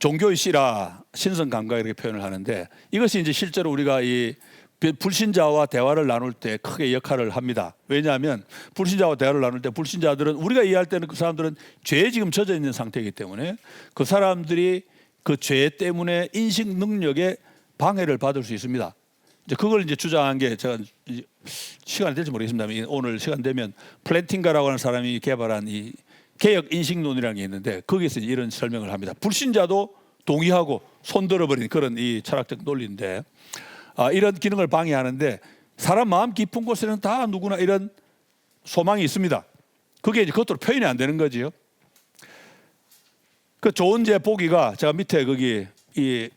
종교의 씨라 신성 감각 이렇게 표현을 하는데 이것이 이제 실제로 우리가 이 불신자와 대화를 나눌 때 크게 역할을 합니다. 왜냐하면 불신자와 대화를 나눌 때 불신자들은 우리가 이해할 때는 그 사람들은 죄에 지금 젖어 있는 상태이기 때문에 그 사람들이 그 죄 때문에 인식 능력에 방해를 받을 수 있습니다. 이제 그걸 이제 주장한 게 제가 시간이 될지 모르겠습니다. 오늘 시간 되면 플랜팅가라고 하는 사람이 개발한 이 개혁 인식론이라는 게 있는데 거기에서 이런 설명을 합니다. 불신자도 동의하고 손들어버린 그런 이 철학적 논리인데 이런 기능을 방해하는데 사람 마음 깊은 곳에는 다 누구나 이런 소망이 있습니다. 그게 이제 그것도 표현이 안 되는 거지요. 그 좋은 제 보기가 제가 밑에 거기 이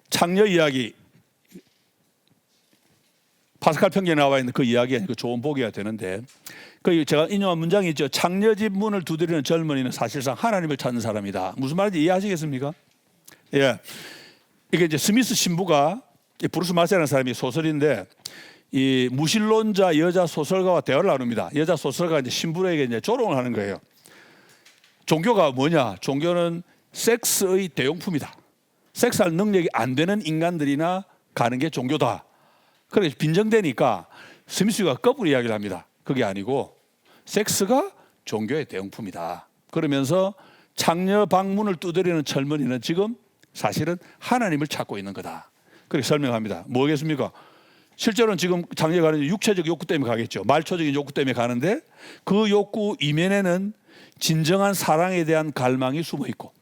창녀 이야기 파스칼 평경에 나와 있는 그 이야기가 그 좋은 보기가 되는데 그 제가 인용한 문장이 있죠. 창녀집 문을 두드리는 젊은이는 사실상 하나님을 찾는 사람이다. 무슨 말인지 이해하시겠습니까? 예, 이게 이제 스미스 신부가 브루스 마세라는 사람이 소설인데 이 무신론자 여자 소설가와 대화를 나눕니다. 여자 소설가가 이제 신부에게 이제 조롱을 하는 거예요. 종교가 뭐냐? 종교는 섹스의 대용품이다. 섹스할 능력이 안 되는 인간들이나 가는 게 종교다. 그래서 빈정대니까 스미스가 거꾸로 이야기를 합니다. 그게 아니고 섹스가 종교의 대용품이다. 그러면서 창녀 방문을 두드리는 젊은이는 지금 사실은 하나님을 찾고 있는 거다. 그렇게 설명합니다. 뭐겠습니까? 실제로는 지금 창녀가 가는 육체적 욕구 때문에 가겠죠. 말초적인 욕구 때문에 가는데 그 욕구 이면에는 진정한 사랑에 대한 갈망이 숨어 있고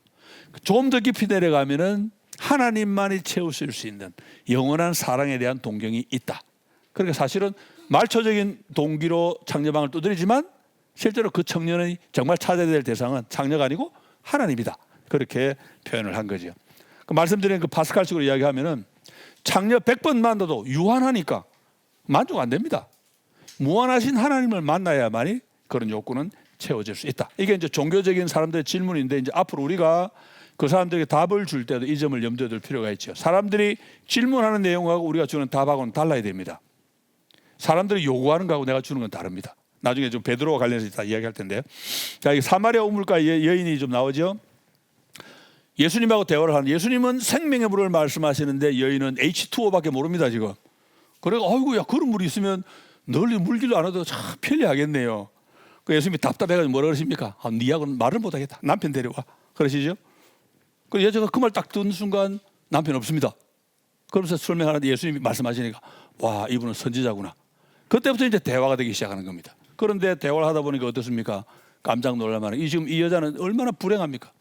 좀 더 깊이 내려가면은 하나님만이 채우실 수 있는 영원한 사랑에 대한 동경이 있다. 그러니까 사실은 말초적인 동기로 창녀방을 두드리지만 실제로 그 청년이 정말 찾아야 될 대상은 창녀가 아니고 하나님이다. 그렇게 표현을 한 거죠. 그 말씀드린 그 파스칼식으로 이야기하면은 창녀 100번 만나도 유한하니까 만족 안 됩니다. 무한하신 하나님을 만나야만이 그런 욕구는 채워질 수 있다. 이게 이제 종교적인 사람들의 질문인데 이제 앞으로 우리가 그 사람들에게 답을 줄 때도 이 점을 염두에 둘 필요가 있죠. 사람들이 질문하는 내용하고 우리가 주는 답하고는 달라야 됩니다. 사람들이 요구하는 거하고 내가 주는 건 다릅니다. 나중에 좀 베드로와 관련해서 다 이야기할 텐데요. 자, 이 사마리아 우물가 여인이 좀 나오죠. 예수님하고 대화를 하는 예수님은 생명의 물을 말씀하시는데 여인은 H2O밖에 모릅니다 지금. 그래서 아이고 야 그런 물이 있으면 널리 물길로 안 와도 참 편리하겠네요. 그 예수님이 답답해가지고 뭐라 그러십니까? 니하고는 말을 못하겠다. 남편 데려와. 그러시죠? 그 여자가 그 말 딱 듣는 순간 남편 없습니다. 그러면서 설명하는데 예수님이 말씀하시니까 와 이분은 선지자구나. 그때부터 이제 대화가 되기 시작하는 겁니다. 그런데 대화를 하다 보니까 어떻습니까? 깜짝 놀랄만한 지금 이 여자는 얼마나 불행합니까?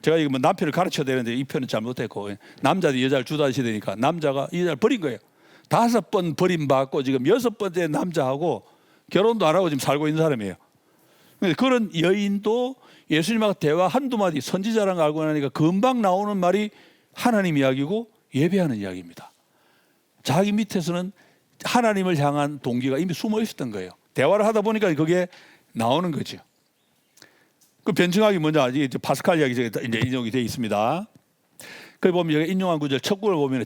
제가 이거 뭐 남편을 가르쳐야 되는데 이 편은 잘못했고 남자들이 여자를 주도하셔야 되니까 남자가 이 여자를 버린 거예요. 5번 버림받고 지금 6번째 남자하고 결혼도 안 하고 지금 살고 있는 사람이에요. 그런 여인도 예수님하고 대화 한두 마디 선지자라는 걸 알고 나니까 금방 나오는 말이 하나님 이야기고 예배하는 이야기입니다. 자기 밑에서는 하나님을 향한 동기가 이미 숨어 있었던 거예요. 대화를 하다 보니까 그게 나오는 거죠. 그 변증학이 뭐냐? 이제 파스칼 이야기 이제 인용이 되어 있습니다. 그 보면 여기 인용한 구절 첫 구를 보면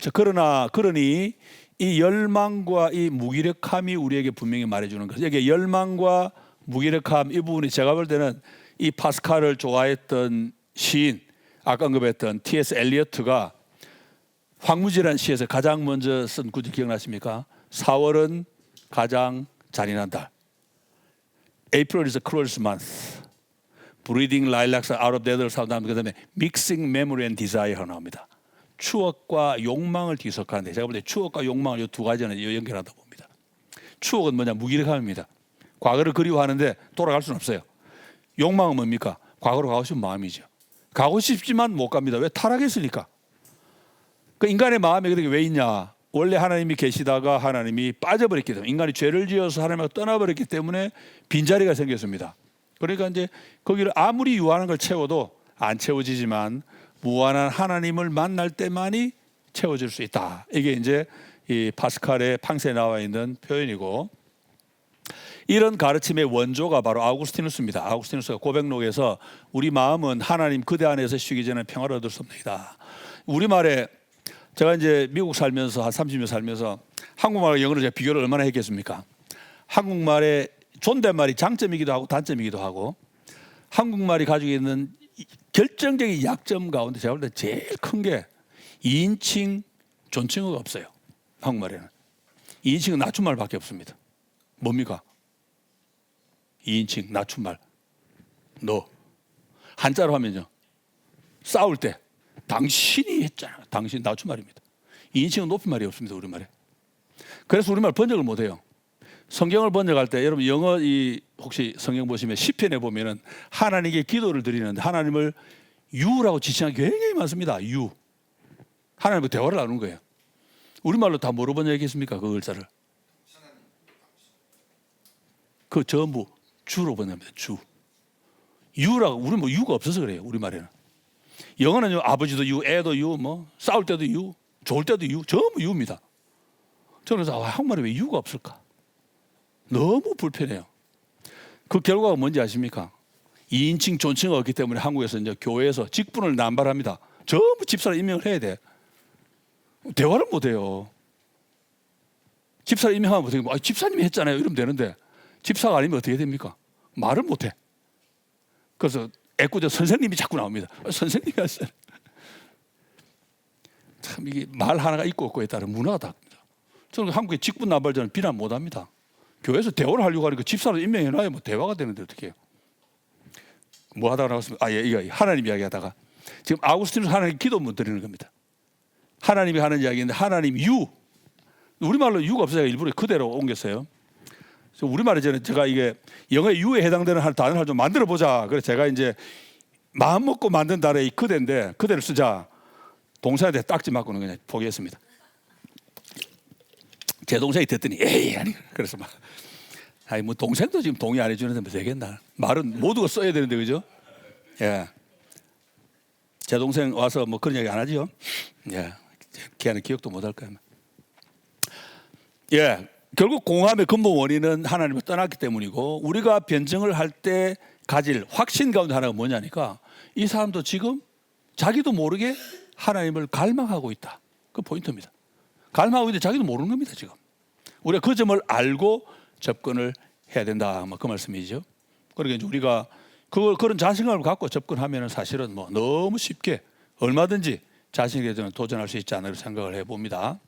그러니 이 열망과 이 무기력함이 우리에게 분명히 말해주는 거죠. 여기 열망과 무기력함 이 부분이 제가 볼 때는 이 파스칼을 좋아했던 시인 아까 언급했던 T.S. 엘리어트가 황무지라는 시에서 가장 먼저 쓴 구절 기억나십니까? 4월은 가장 잔인한 달. April is the cruelest month. Breathing lilacs out of death를 사운드 그다음에 mixing memory and desire 나옵니다. 추억과 욕망을 뒤섞하는데 제가 볼 때 추억과 욕망을 이 두 가지는 연결하다 봅니다. 추억은 뭐냐? 무기력함입니다. 과거를 그리워하는데 돌아갈 수는 없어요. 욕망은 뭡니까? 과거로 가고 싶은 마음이죠. 가고 싶지만 못 갑니다. 왜? 타락했으니까. 그 인간의 마음에 그렇게 왜 있냐? 원래 하나님이 계시다가 하나님이 빠져버렸기 때문에 인간이 죄를 지어서 하나님을 떠나버렸기 때문에 빈자리가 생겼습니다. 그러니까 이제 거기를 아무리 유한한 걸 채워도 안 채워지지만 무한한 하나님을 만날 때만이 채워질 수 있다. 이게 이제 이 파스칼의 팡세에 나와 있는 표현이고 이런 가르침의 원조가 바로 아우구스티누스입니다. 아우구스티누스가 고백록에서 우리 마음은 하나님 그대 안에서 쉬기 전에 평화를 얻을 수 없나이다. 우리말에 제가 이제 미국 살면서 한 30년 살면서 한국말과 영어로 제가 비교를 얼마나 했겠습니까? 한국말의 존댓말이 장점이기도 하고 단점이기도 하고 한국말이 가지고 있는 결정적인 약점 가운데 제가 볼 때 제일 큰 게 2인칭 존칭어가 없어요. 한국말에는 2인칭은 낮춤말밖에 없습니다. 뭡니까? 2인칭 낮춤말 너 한자로 하면요 싸울 때 당신이 했잖아. 당신 낮춤말입니다. 2인칭은 높임말이 없습니다. 우리말에. 그래서 우리말 번역을 못해요. 성경을 번역할 때 여러분 영어 혹시 성경 보시면 시편에 보면은 하나님께 기도를 드리는데 하나님을 유라고 지칭하기 굉장히 많습니다. 유. 하나님과 대화를 나누는 거예요. 우리말로 다 뭐로 번역했습니까? 그 글자를. 그 전부 주로 번역합니다. 주. 유라고 우리 뭐 유가 없어서 그래요. 우리말에는. 영어는 아버지도 유, 애도 유, 뭐 싸울 때도 유, 좋을 때도 유, 전부 유입니다. 저는 그래서 한국말에 왜 유가 없을까? 너무 불편해요. 그 결과가 뭔지 아십니까? 2인칭 존칭이 없기 때문에 한국에서 이제 교회에서 직분을 남발합니다. 전부 집사를 임명을 해야 돼. 대화를 못 해요. 집사를 임명하면 어떻게, 집사님이 했잖아요. 이러면 되는데 집사가 아니면 어떻게 됩니까? 말을 못 해. 그래서 애꿎은 선생님이 자꾸 나옵니다. 선생님이 하세요. 참 이게 말 하나가 있고 없고에 따른 문화가 다릅니다. 저는 한국의 직분 남발자는 비난 못 합니다. 교회에서 대화를 하려고 하니까 집사를 임명해놔야 뭐 대화가 되는데 어떻게 해요? 뭐 하다가 나왔습니다. 이거 하나님 이야기하다가 지금 아우구스티누스 하나님 기도문 드리는 겁니다. 하나님이 하는 이야기인데 하나님 유. 우리말로 유가 없어서 일부러 그대로 옮겼어요. 우리말에 제가 이게 영어의 유에 해당되는 단어를 좀 만들어 보자. 그래서 제가 이제 마음 먹고 만든 단어의 그대인데 그대를 쓰자. 동사에 딱지 맞고는 그냥 포기했습니다. 제 동생이 듣더니 에이 아니 그래서 막 뭐 동생도 지금 동의 안 해주는데 뭐 되겠나. 말은 모두가 써야 되는데 그죠? 예. 제 동생 와서 뭐 그런 얘기 안 하죠. 예. 걔는 기억도 못 할 거야. 예. 결국 공함의 근본 원인은 하나님을 떠났기 때문이고 우리가 변증을 할 때 가질 확신 가운데 하나가 뭐냐니까 이 사람도 지금 자기도 모르게 하나님을 갈망하고 있다. 그 포인트입니다. 갈망하고 있는데 자기도 모르는 겁니다. 지금 우리가 그 점을 알고 접근을 해야 된다. 뭐 그 말씀이죠. 그러니까 이제 우리가 그런 자신감을 갖고 접근하면 사실은 뭐 너무 쉽게 얼마든지 자신에게 도전할 수 있지 않을까 생각을 해봅니다.